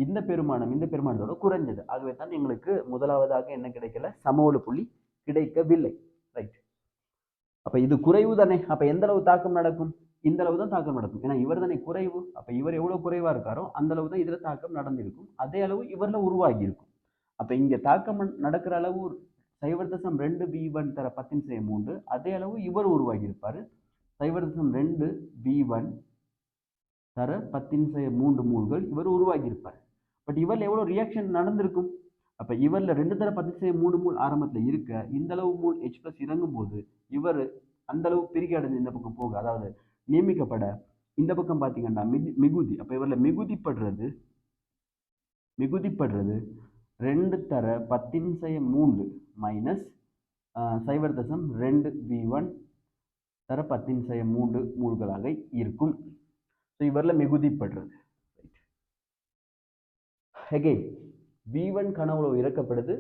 இந்த பெருமானத்தோட குறைஞ்சது. ஆகவே தான் எங்களுக்கு முதலாவதாக என்ன கிடைக்கல? சமோல புள்ளி கிடைக்கவில்லை. ரைட்? அப்ப இது குறைவு தானே. அப்ப எந்த அளவு தாக்கம் நடக்கும்? இந்த அளவு தான் தாக்கம் நடக்கும். ஏன்னா இவர் தானே குறைவு. அப்ப இவர் எவ்வளவு குறைவா இருக்காரோ அந்த அளவு தான் இதுல தாக்கம் நடந்திருக்கும். அதே அளவு இவர்ல உருவாகி இருக்கும். அப்ப இங்க தாக்கம் நடக்கிற அளவு 0.2 V1 தர 10⁻³. அதே அளவு இவர் உருவாகி இருப்பாரு. 0.2 V1 தர 10⁻³ மூல்கள் இவர் உருவாகி இருப்பார். பட் இவர்ல எவ்வளவு ரியாக்ஷன் நடந்திருக்கும்? அப்ப இவர்ல 2 தர 10⁻³ மூல் ஆரம்பத்துல இருக்க இந்த அளவு மூல் H+ இறங்கும் போது இவர் அந்த அளவு பிரிக்க அடைஞ்சு இந்த பக்கம் போக, அதாவது நியமிக்கப்பட இந்த பக்கம் பார்த்தீங்கன்னா மிகுதி. அப்ப இவர்ல மிகுதிப்படுறது 2 தர 10^3 மைனஸ் 0.2v1 தர 10^3 மூல்களாக இருக்கும். ஸோ இவரில் மிகுதிப்படுறது. Again v1 கனவுளவு இறக்கப்படுது.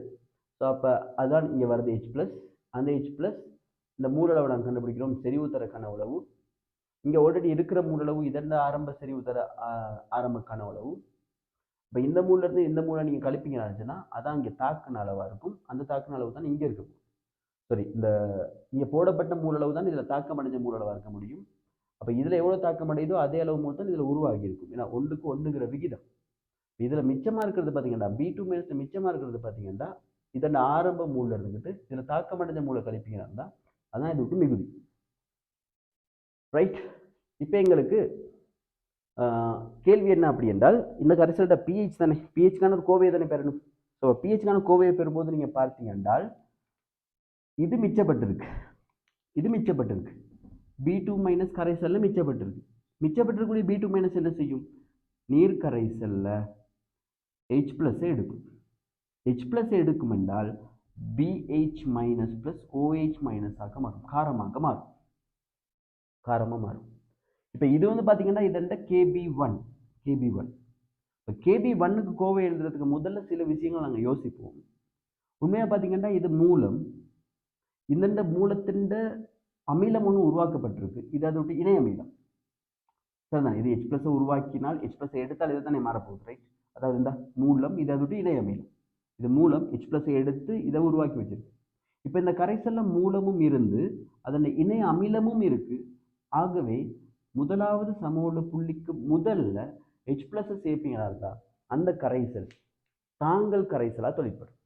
ஸோ அப்போ அதான் இங்கே வருது H+. அந்த H+ இந்த மூலளவு நாங்கள் கண்டுபிடிக்கிறோம் செறிவு தர கனவுளவு. இங்கே ஆல்ரெடி இருக்கிற மூலளவு இதென்ன ஆரம்ப செறிவு தர ஆரம்ப கனவுளவு. இப்போ இந்த மூலிருந்து இந்த மூலை நீங்கள் கழிப்பீங்கன்னு அதான் இங்கே தாக்குன அளவாக இருக்கும். அந்த தாக்குன அளவு தான் இங்கே இருக்கும். சாரி, இந்த இங்கே போடப்பட்ட மூலளவு தான் இதில் தாக்கமடைஞ்ச மூலளவாக இருக்க முடியும். அப்போ இதில் எவ்வளோ தாக்கமடையுதோ அதே அளவு மட்டும் இதில் உருவாகி இருக்கும். ஏன்னா 1க்கு 1ங்கிற விகிதம். இதில் மிச்சமாக இருக்கிறது பார்த்தீங்கன்னா B2 மைனஸ் மிச்சமாக இருக்கிறது பார்த்தீங்கன்னா இதன் ஆரம்ப மூலில் இருந்துக்கிட்டு இதில் தாக்கமடைஞ்ச மூலை கழிப்பீங்கன்னா அதான் இது விட்டு மிகுதி. ரைட். இப்போ எங்களுக்கு கேள்வி என்ன அப்படி என்றால் இந்த கரைசல்ட பிஹெச் தானே, பிஹெச்க்கான ஒரு கோவையை தானே பெறணும். ஸோ பிஹெச்க்கான கோவையை பெறும்போது நீங்கள் பார்த்தீங்க என்றால் இது மிச்சப்பட்டிருக்கு, இது மிச்சப்பட்டிருக்கு. B2 minus கரைசல்ல மிச்சப்பட்டிருக்கு. மிச்சப்பட்டிருக்கக்கூடிய B2 மைனஸ் என்ன செய்யும்? நீர் கரைசல்ல H+ எடுக்கும். H+ எடுக்கும் என்றால் BH minus plus OH minus ஆக மாறும், காரமாக மாறும், காரமாக மாறும். இப்போ இது வந்து பார்த்தீங்கன்னா இதெண்ட KB1. இப்போ KB1க்கு கோவை எழுதுறதுக்கு முதல்ல சில விஷயங்கள் நாங்கள் யோசிப்போம். உண்மையாக பார்த்தீங்கன்னா இது மூலம், இந்த மூலத்தின் அமிலம் ஒன்று உருவாக்கப்பட்டிருக்கு. இது அதோட இணை அமிலம் சரிதான். இது H+ உருவாக்கினால் H+ எடுத்தால் இதை தானே மாறப்போகுது. ரைட். அதாவது இந்த மூலம் இது அதோட இணை அமிலம். இது மூலம் H+ எடுத்து இதை உருவாக்கி வச்சிருக்கு. இப்போ இந்த கரைசல்ல மூலமும் இருந்து அதன் இணை அமிலமும் இருக்கு. ஆகவே முதலாவது சமோல புள்ளிக்கு முதல்ல H+ சேர்ப்பீங்களா இருந்தா அந்த கரைசல் தாங்கல் கரைசலாக தொழிற்படும்.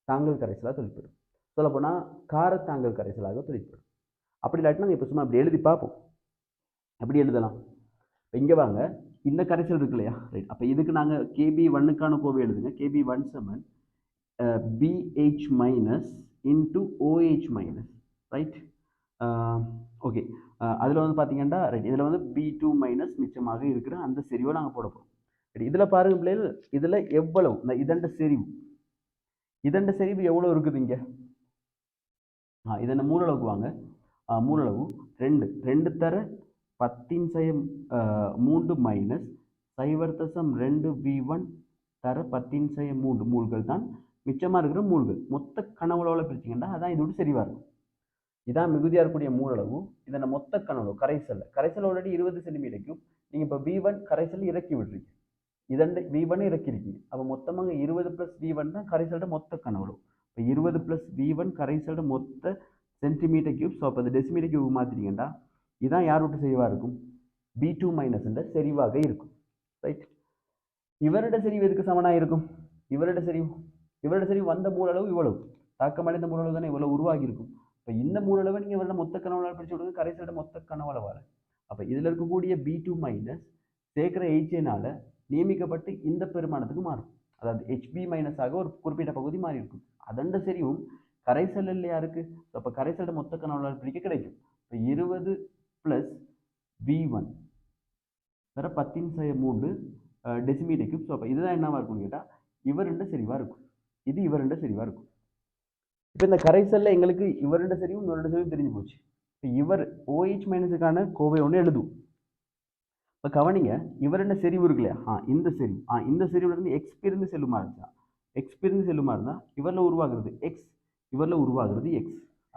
தாங்கல் கரைசலாக தொழிற்படும். சொல்லப்போனால் காரத்தாங்கல் கரைசலாக தொழிற்படும். அப்படி இல்லாட்டி நாங்கள் இப்போ சும்மா அப்படி எழுதி பார்ப்போம். எப்படி எழுதலாம்? இங்கே வாங்க, இந்த கரைசல் இருக்கு இல்லையா? ரைட். அப்போ இதுக்கு நாங்கள் KB1க்கான கோவை எழுதுங்க. KB1 சமன் BH minus into OH minus. Right. Okay. அதில் வந்து பார்த்தீங்கன்னா ரைட், இதில் வந்து B2 மைனஸ் மிச்சமாக இருக்கிற அந்த செறிவை நாங்கள் போட போகிறோம். ரைட். இதில் பாருங்க பிள்ளைகள், இதில் எவ்வளவு இந்த இதண்ட செறிவு எவ்வளோ இருக்குது இங்கே? இதென்ன மூலளவுக்கு வாங்க. மூலளவு 2 தர 10^3 மைனஸ் 0.2v1 தர 10^3 மூல்கள் தான் மிச்சமாக இருக்கிற மூல்கள். மொத்த கனவுளவில் பிரிச்சிங்கன்னா அதான் இதோட செறிவாக இருக்கும். இதான் மிகுதியாக இருக்கக்கூடிய மூலளவு. இதனை மொத்த கனவுளவு கரைசல் ஆல்ரெடி 20 சென்டிமீட்டர். நீங்கள் இப்போ V1 கரைசல் இறக்கி விட்டுருக்கீங்க, இதண்ட V1 இறக்கிருக்கீங்க. அப்போ மொத்தமாக 20 + V1 தான் கரைசலோட மொத்த கனவுளவு. இப்போ 20 + V1 கரைசலோட மொத்த சென்டிமீட்டர் கியூப். ஸோ அப்போ அது டெசிமீட்டர் கியூப் மாற்றிட்டீங்கன்னா இதான் யார் விட்டு செறிவாக இருக்கும்? B2 மைனஸ் என்ற செறிவாக இருக்கும். ரைட். இவரோட செறிவு எதுக்கு சமனாக இருக்கும்? இவரோட செறிவு வந்த மூலளவு இவ்வளவு, தாக்கமடைந்த மூலளவு தானே இவ்வளவு உருவாகி இருக்கும். இப்போ இந்த மூலளவை நீங்கள் இவரோட மொத்த கனவுளால் பிடிச்சு விடுங்க, கரைசலோட மொத்த கனவுளவால். அப்போ இதில் இருக்கக்கூடிய B2 மைனஸ் சேர்க்கிற HAனால நியமிக்கப்பட்டு இந்த பெருமானத்துக்கு மாறும். அதாவது HB மைனஸ் ஆக ஒரு குறிப்பிட்ட பகுதி மாறி இருக்கும். அதண்ட செறிவும் கரைசல் இல்லையா இருக்கு. அப்போ கரைசலோட மொத்த கனவுளால் பிடிக்க கிடைக்கும். இப்போ 20 + V1 வேற 10^3 டெசிமீட்டர் கியூப். ஸோ அப்போ இதுதான் என்னவா இருக்கும்னு கேட்டால் இவருண்ட செறிவாக இருக்கும். இது இவருண்ட செறிவாக இருக்கும். இப்போ இந்த கரைசல்ல எங்களுக்கு இவருண்ட செறிவும் இவருண்ட செறிவும் தெரிஞ்சு போச்சு. இப்போ இவர் OH மைனஸுக்கான கோவை ஒன்று எழுதும். இப்போ கவனிங்க, இவருண்ட செறிவு இருக்கு இல்லையா? இந்த செறிவு, இந்த செறிவுல இருந்து X பிரிந்து செல்லுமா இருந்தால் இவரில் உருவாகிறது X, இவரில் உருவாகிறது X.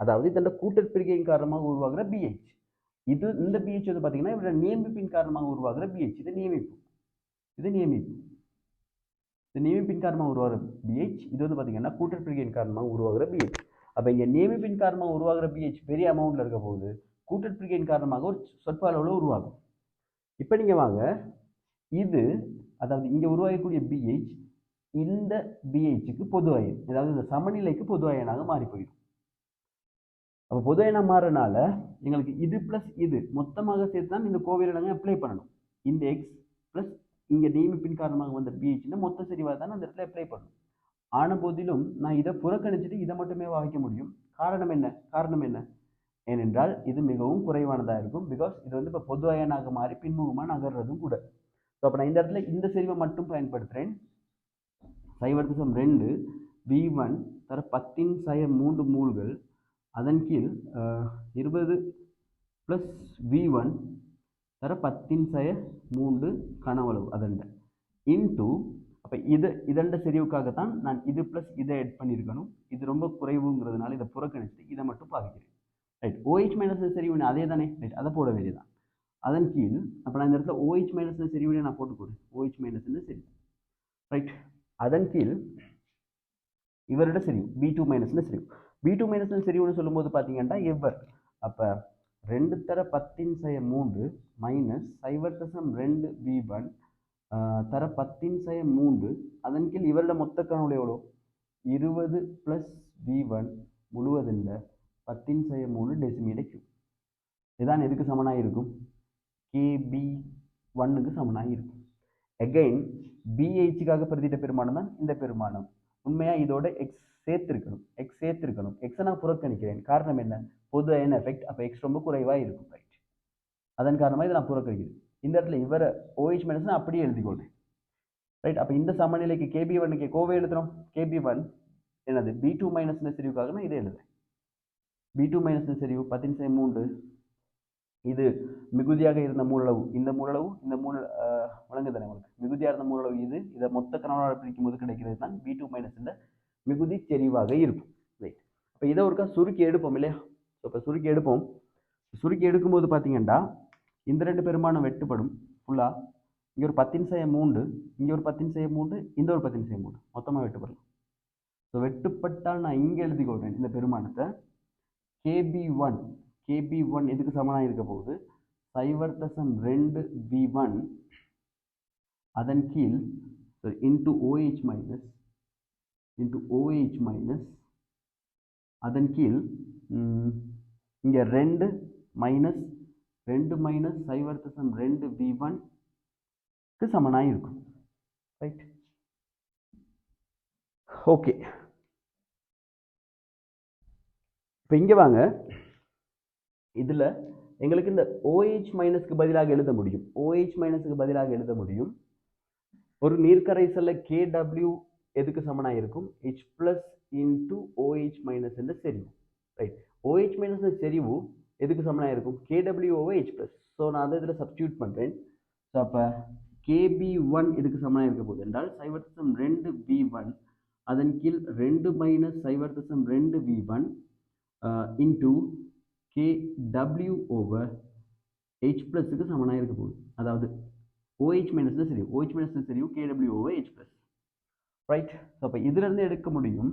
அதாவது இதோட கூட்டற்பிரிகையின் காரணமாக உருவாகிற BH. இந்த BH வந்து பார்த்தீங்கன்னா இவரோட நியமிப்பின் காரணமாக உருவாகிற BH. இது நியமிப்பின் காரணமாக உருவாகிற BH. இது வந்து பார்த்தீங்கன்னா கூட்டற்பிரிகையின் காரணமாக உருவாகிற BH. அப்போ இங்கே நியமிப்பின் காரணமாக உருவாகிற BH பெரிய அமௌண்ட்டில் இருக்க போது கூட்டற்பிரிகையின் காரணமாக ஒரு சொற்ப அளவில் உருவாகும். இப்போ நீங்கள் வாங்க, இது அதாவது இங்கே உருவாகக்கூடிய BH இந்த BHக்கு பொது அயன், அதாவது இந்த சமநிலைக்கு பொது அயனாக மாறி போயிடும். அப்போ பொது அயனாக மாறனால எங்களுக்கு இது ப்ளஸ் இது மொத்தமாக சேர்த்து தான் இந்த கோவையில் நாங்கள் அப்ளை பண்ணணும். இந்த X ப்ளஸ் இங்கே நியமிப்பின் காரணமாக வந்த BH மொத்த செறிவாக தான் அந்த இடத்துல அப்ளை பண்ணணும். ஆன போதிலும் நான் இதை புறக்கணிச்சுட்டு இதை மட்டுமே வைக்க முடியும். காரணம் என்ன? ஏனென்றால் இது மிகவும் குறைவானதாக இருக்கும். பிகாஸ் இது வந்து இப்போ பொது அயனாக மாறி பின்முகமாக நகர்றதும் கூட. ஸோ அப்போ நான் இந்த இடத்துல இந்த செறிவை மட்டும் பயன்படுத்துகிறேன். சைவர் தசம் 2 V1 தர 10⁻3 மூல்கள் அதன் கீழ் 20 + V1 தர 10⁻3 கனவளவு அதண்ட இன்டூ அப்போ இதண்ட செறிவுக்காகத்தான் நான் இது ப்ளஸ் இதை எட் பண்ணியிருக்கணும். இது ரொம்ப குறைவுங்கிறதுனால இதை புறக்கணிச்சுட்டு இதை மட்டும் பாவிக்கிறேன். ரைட், OH மைனஸ் செறிவுன்னு அதே தானே, ரைட், அதை போட வேண்டியதான். அதன் கீழ் அப்போ நான் இந்த இடத்துல OH மைனஸ் செறிவுனே நான் போட்டுக்கொடு, OH மைனஸ் செறிவு. ரைட், அதன் கீழ் இவரோட செறிவு B2 மைனஸ் செறிவு. B2 மைனஸ் செறிவுன்னு சொல்லும்போது பார்த்தீங்கன்னா எவர் அப்போ 2 தர 10⁻3 மைனஸ் 0.2 V1 தர 10⁻3 அதன் கீழ் இவரோட மொத்த கனவுல எவ்வளோ 20 + V1 முழுவதில் 10⁻3 டெசிமீட்டர் கியூப். இதுதான் எதுக்கு சமனாக இருக்கும், KB1க்கு சமனாக இருக்கும். அகைன் BHக்காக பிரதிட்ட பெருமானம் தான் இந்த பெருமானம். உண்மையாக இதோட எக்ஸ் சேர்த்திருக்கணும். எக்ஸை நான் புறக்கணிக்கிறேன். காரணம் என்ன, பொது அயன் எஃபெக்ட். அப்போ எக்ஸ் ரொம்ப குறைவாக இருக்கும். ரைட், அதன் காரணமாக இதை நான் புறக்கணிக்கிறேன். இந்த இடத்துல இவரை OH மைனஸ் அப்படியே எழுதிக்கொள்றேன். ரைட், அப்போ இந்த சமநிலைக்கு KB1க்கு கோவை எழுதுறோம். KB1 என்னது B2 மைனஸ் செறிவுக்காக நான் இதை எழுதுறேன். B2 மைனஸ் செறிவு 10⁻3 இது மிகுதியாக இருந்த மூலளவு, இந்த மூலளவு வழங்குதானே உங்களுக்கு மிகுதியாக இருந்த மூலளவு இதை மொத்த கனவளால் பிரிக்கும் போது கிடைக்கிறது தான் B2 மைனஸ் மிகுதி செறிவாக இருக்கும். ரைட், அப்போ இதை ஒருக்கா சுருக்கி எடுப்போம் இல்லையா. ஸோ இப்போ சுருக்கி எடுக்கும்போது பார்த்தீங்கன்னா இந்த ரெண்டு பெருமானம் வெட்டுப்படும் ஃபுல்லாக. இங்கே ஒரு 10⁻3 இங்கே ஒரு 10⁻3 இந்த ஒரு 10⁻3 மொத்தமாக வெட்டுப்படலாம். ஸோ வெட்டுப்பட்டால் நான் இங்கே எழுதி கொள்கிறேன் இந்த பெருமானத்தை. KB1 எதுக்கு சமனாக இருக்க போகுது 0.2 V1 அதன் கீழ் இன்டூ OH மைனஸ் அதன் கீழ் இங்கே 2 மைனஸ் 0.2 V1 சமனாக இருக்கும். Right, okay. இப்போ இங்கே வாங்க, இதில் எங்களுக்கு இந்த OH மைனஸ்க்கு பதிலாக எழுத முடியும். ஒரு நீர்க்கரைசல்ல KW எதுக்கு சமனாக இருக்கும் H + இன்டூ OH மைனஸ் என்ற செறிவு. ரைட், OH மைனஸ் செறிவு எதுக்கு சமனாக இருக்கும் KW/H+. ஸோ நான் அதை இதில் சப்ஸ்டியூட் பண்ணுறேன். ஸோ அப்போ KB1 எதுக்கு சமனாக இருக்க போகுது என்றால் 0.2 V1 அதன் கீழ் 2 மைனஸ் 0.2 V1 இன்டூ KW/H+க்கு சமனாக இருக்க போகுது. அதாவது OH மைனஸ் செறிவு KW/H+. ரைட், ஸோ அப்போ இதிலிருந்து எடுக்க முடியும்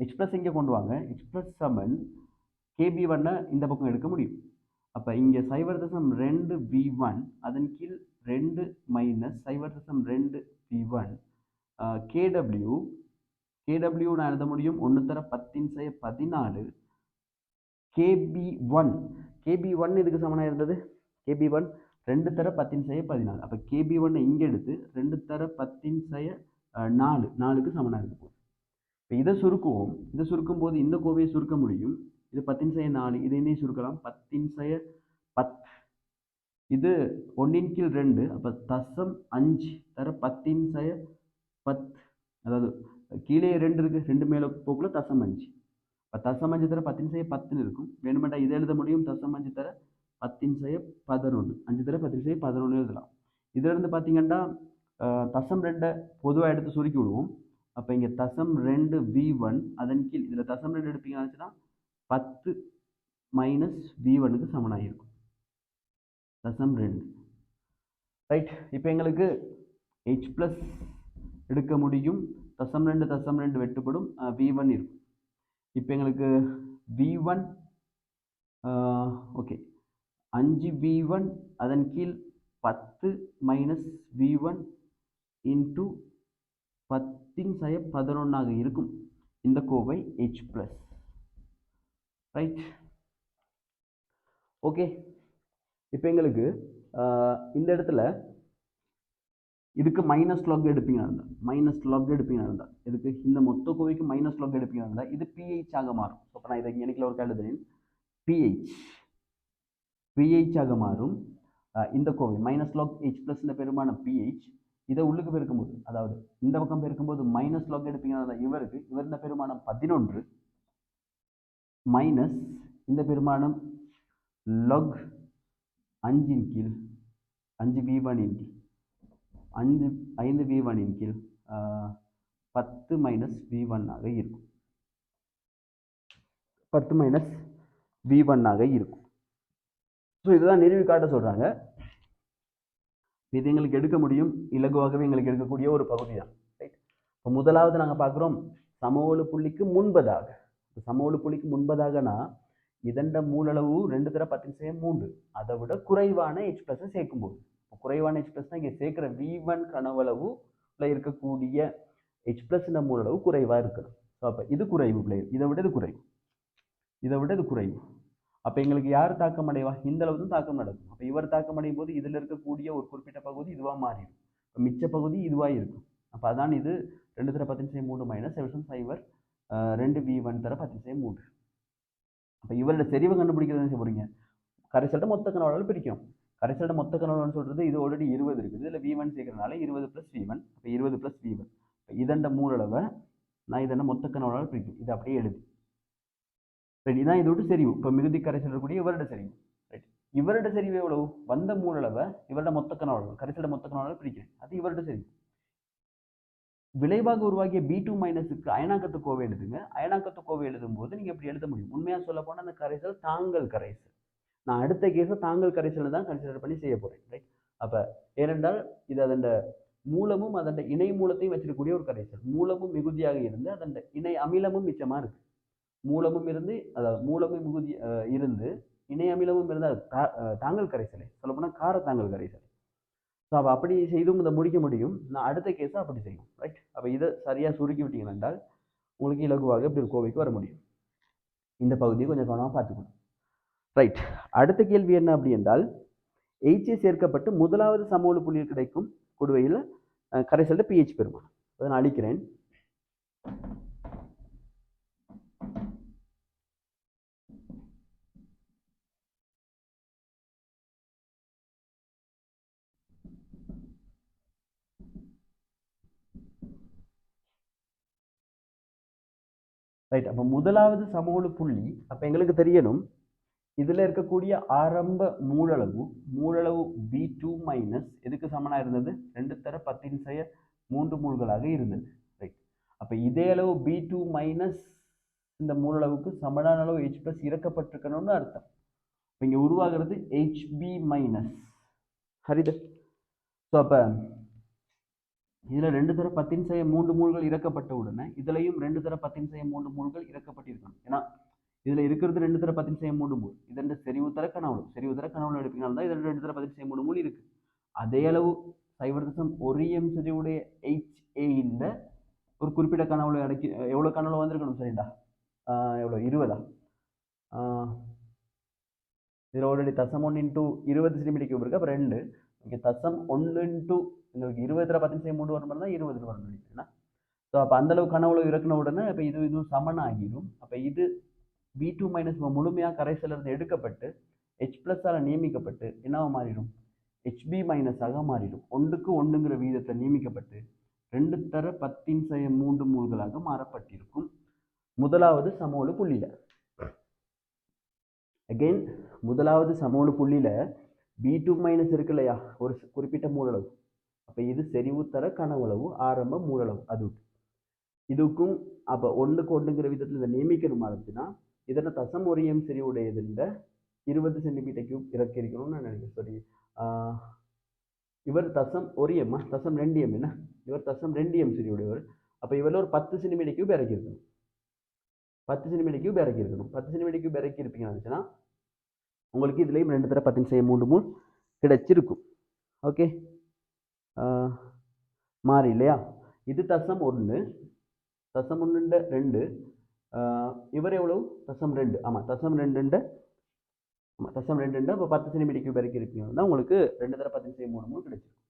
H+ இங்கே கொண்டு வாங்க. H+ சமன் KB1 இந்த பக்கம் எடுக்க முடியும். அப்போ இங்கே 0.2 V1 அதன் கீழ் 2 மைனஸ் 0.2 V1 KW நான் எழுத முடியும் 1 தர 10⁻14 KB1 இதுக்கு சமனாக இருந்தது KB1 2 தர 10⁻14. அப்போ KB1 இங்கே எடுத்து 2 தர 10⁻4க்கு சமனாக இருக்க போகுது. இப்போ இதை சுருக்கும் போது இந்த கோவையை சுருக்க முடியும். இது 10⁻4 இது என்னையும் சுருக்கலாம் 10⁻10. இது 1/2. அப்போ 0.5 தர 10⁻10. அதாவது கீழே 2 இருக்கு, 2 மேலே போக்குள்ள 0.5. இப்போ 0.5 தர 10⁻10 இருக்கும். வேணுமெண்டா இதை எழுத முடியும் 0.5 தர 10⁻11. 5 தர 10⁻11 எழுதலாம். இதிலிருந்து பார்த்தீங்கன்னா 0.2 பொதுவாக எடுத்து சுருக்கி விடுவோம். அப்போ இங்கே 0.2 V1 அதன் கீழ் இதில் 0.2 எடுப்பீங்கன்னா 10 மைனஸ் V1க்கு சமனாக இருக்கும் 0.2. ரைட், இப்போ எங்களுக்கு H+ எடுக்க முடியும். 0.2 வெட்டுப்படும் V1 இருக்கும். இப்போ எங்களுக்கு V1 ஓகே 5 V1 அதன் கீழ் 10 மைனஸ் V1 இன்டூ 10⁻11 இருக்கும் இந்த கோவை H+. Right, okay. இப்போ எங்களுக்கு இந்த இடத்துல இதுக்கு மைனஸ் லாக் எடுப்பீங்கன்னா இருந்தால் இதுக்கு இந்த மொத்த கோவைக்கு மைனஸ் லாக் எடுப்பீங்கன்னா இருந்தால் இது pH ஆக மாறும். அப்போ நான் இதை எனக்கு ஒரு எழுதுறேன் pH ஆக மாறும். இந்த கோவை மைனஸ் லாக் H+ பெருமானம் pH இதை உள்ளுக்கு பெருக்கும்போது, அதாவது இந்த பக்கம் பெருக்கும்போது மைனஸ் லாக் எடுப்பீங்கன்னா இவருக்கு இந்த பெருமானம் 11 மைனஸ் இந்த பெருமானம் லாக் 5 கீழ் 5v1 5v1 கீழ் 10 மைனஸ் v1 ஆக இருக்கும். 10 மைனஸ் v1 ஆக இருக்கும். ஸோ இதுதான் நிறுவி காட்ட சொல்றாங்க. இது எங்களுக்கு எடுக்க முடியும், இலகுவாகவே எங்களுக்கு எடுக்கக்கூடிய ஒரு பகுதி தான். ரைட். இப்போ முதலாவது நாங்கள் பார்க்குறோம் சமவெளி புள்ளிக்கு முன்பதாக. சமவெளி புள்ளிக்கு முன்பதாகனா இதண்ட மூலளவு 2^10^3 அதை விட குறைவான ஹெச் பிளஸை சேர்க்கும்போது, குறைவான ஹெச் பிளஸ்னா இங்கே சேர்க்கிற v1 கனவளவுல இருக்கக்கூடிய ஹெச் பிளஸ் மூலளவு குறைவாக இருக்கணும். ஸோ அப்போ இது குறைவு பிள்ளைகள், இதை விட இது குறைவு. அப்போ எங்களுக்கு யார் தாக்கம் அடைவா? இந்த அளவு தான் தாக்கம் நடக்கும். அப்போ இவர் தாக்கம் அடையும் போது இதில் இருக்கக்கூடிய ஒரு குறிப்பிட்ட பகுதி இதுவாக மாறிடும், மிச்ச பகுதி இதுவாக இருக்கும். அப்போ அதான் இது 2^10^3 மைனஸ் 2v1^10^3. அப்போ இவரோட செறிவை கண்டுபிடிக்கிறது செய்ய போறீங்க, கரைசல்ட மொத்த கனவளவு பிரிக்கும். கரைசல்ட மொத்த கனவளவுன்னு சொல்றது இது ஆல்ரெடி 20 இருக்குது, இதில் v1 சேர்க்கறதுனால 20 + v1. அப்போ 20 + v1. இதண்ட மூலளவை நான் இதண்ட மொத்த கனவளவு பிரிக்கும். இது அப்படியே எழுது. ரைட். இதான் இதோட செறிவு. இப்போ மிகுதி கரைசல் இருக்கக்கூடிய இவரோட செறிவு. ரைட். இவரோட செறிவு எவ்வளவு? வந்த மூலளவை இவரோட மொத்த கனவளவு, கரைசலோட மொத்த கனவளவு பிரிக்கிறேன், அது இவரோட செறிவு. விளைவாக உருவாகிய B2 மைனஸுக்கு அயனாக்கத்து கோவை எழுதுங்க. அயனாக்கத்து கோவை எழுதும் போது நீங்க எப்படி எழுத முடியும்? உண்மையா சொல்ல போனா அந்த கரைசல் தாங்கல் கரைசல். நான் அடுத்த கேஸை தாங்கல் கரைசல் தான் கன்சிடர் பண்ணி செய்ய போறேன். ரைட். அப்ப ஏனென்றால் இது அதன் மூலமும் அதன் இணை மூலத்தையும் வச்சிருக்கக்கூடிய ஒரு கரைசல். மூலமும் மிகுதியாக இருந்து அதன் இணை அமிலமும் மிச்சமா இருக்கு. மூலமும் இருந்து, அதாவது மூலமும் மிகுதி இருந்து இணை அமிலமும் இருந்தால் தாங்கல் கரைசலை சொல்லப்போனா கார தாங்கல் கரைசல். ஸோ அப்போ அப்படி செய்தும் இதை முடிக்க முடியும். நான் அடுத்த கேஸை அப்படி செய்யும். ரைட். அப்போ இதை சரியாக சுருக்கி விட்டீங்க என்றால் உங்களுக்கு இலகுவாக இப்படி ஒரு கோவைக்கு வர முடியும். இந்த பகுதியை கொஞ்சம் கவனமாக பார்த்துக்கணும். ரைட். அடுத்த கேள்வி என்ன அப்படி என்றால், HA சேர்க்கப்பட்டு முதலாவது சமவெளி புள்ளியில் கிடைக்கும் குடுவையில் கரைசல்ட pH பெறுமானம். அதை நான் அழிக்கிறேன். ரைட். அப்போ முதலாவது சமவெளி புள்ளி, அப்போ எங்களுக்கு தெரியணும் இதில் இருக்கக்கூடிய ஆரம்ப மூலளவு B2 மைனஸ் எதுக்கு சமனாக இருந்தது? 2^10^3 மூல்களாக இருந்தது. ரைட். அப்போ இதே அளவு B2 மைனஸ் இந்த மூலளவுக்கு சமனான அளவு H பிளஸ் இறக்கப்பட்டிருக்கணும்னு அர்த்தம். இங்கே உருவாகிறது HB மைனஸ். ஹரிது. ஸோ அப்போ இதில் 2^10^3 மூல்கள் இறக்கப்பட்ட உடனே இதுலையும் 2^10^3 மூல்கள் இறக்கப்பட்டிருக்கணும். ஏன்னா இதில் இருக்கிறது 2^10^3 மூல். இதன் செறிவுத்தர கனவுல எடுப்பீங்கன்னா தான் இதில் 2^10^3 மூல் இருக்கு. அதே அளவு 0.1 செறிவுடைய HA இந்த ஒரு குறிப்பிட்ட கனவுல அடக்கி எவ்வளோ கனவுல வந்திருக்கணும்? சரிண்டா, எவ்வளோ? 20. இதில் ஆல்ரெடி 0.1 × 20 சென்டிமீட்டர் கியூப் இருக்கு. அப்போ 2 இங்கே 0.1 × எங்களுக்கு 20^10^3 வரணும் தான் 20 வரணும். ஸோ அப்போ அந்தளவு கனவுல இறக்குன உடனே இப்போ இதுவும் சமனாகிடும். அப்போ இது B2 மைனஸ் முழுமையாக கரைசலிருந்து எடுக்கப்பட்டு H பிளஸால் நியமிக்கப்பட்டு என்னவா மாறிடும்? HB மைனஸாக மாறிடும். 1:1 வீதத்தை நியமிக்கப்பட்டு 2^10^3 மூல்களாக மாறப்பட்டிருக்கும் முதலாவது சமவெளி புள்ளியில. அகெயின் முதலாவது சமவெளி புள்ளியில B2 மைனஸ் இருக்கு இல்லையா, ஒரு குறிப்பிட்ட மூலளவு. அப்போ இது செறிவுத்தர கனவளவு ஆரம்ப மூலளவு. அது இதுக்கும் அப்போ 1:1 விதத்தில் இதை நியமிக்கணும் இருந்துச்சுன்னா இதனை 0.1 செறிவுடையதுன்ற 20 சென்டிமீட்டர் கியூப் இறக்கிருக்கணும்னு நான் நினைக்கிறேன். சரி, இவர் 0.2 என்ன, இவர் 0.2 செறிவுடையவர். அப்போ இவரில் ஒரு 10 சென்டிமீட்டர் கியூப் இறக்கிருக்கணும். 10 சென்டிமீட்டர் கியூப் இறக்கிருக்கணும். 10 சென்டிமீட்டர் கியூப் இறக்கி இருப்பீங்க இருந்துச்சுன்னா உங்களுக்கு இதுலேயும் 2^10^3 மூல் கிடைச்சிருக்கும். ஓகே, மாறி இல்லையா? இது 0.1 இவர் எவ்வளவு? 0.2. ஆமாம், 0.2 அப்போ 10 சென்டிமீட்டர் கியூப் இறக்கி இருக்கீங்கன்னா உங்களுக்கு 2^10^3 மூல் கிடைச்சிருக்கும்.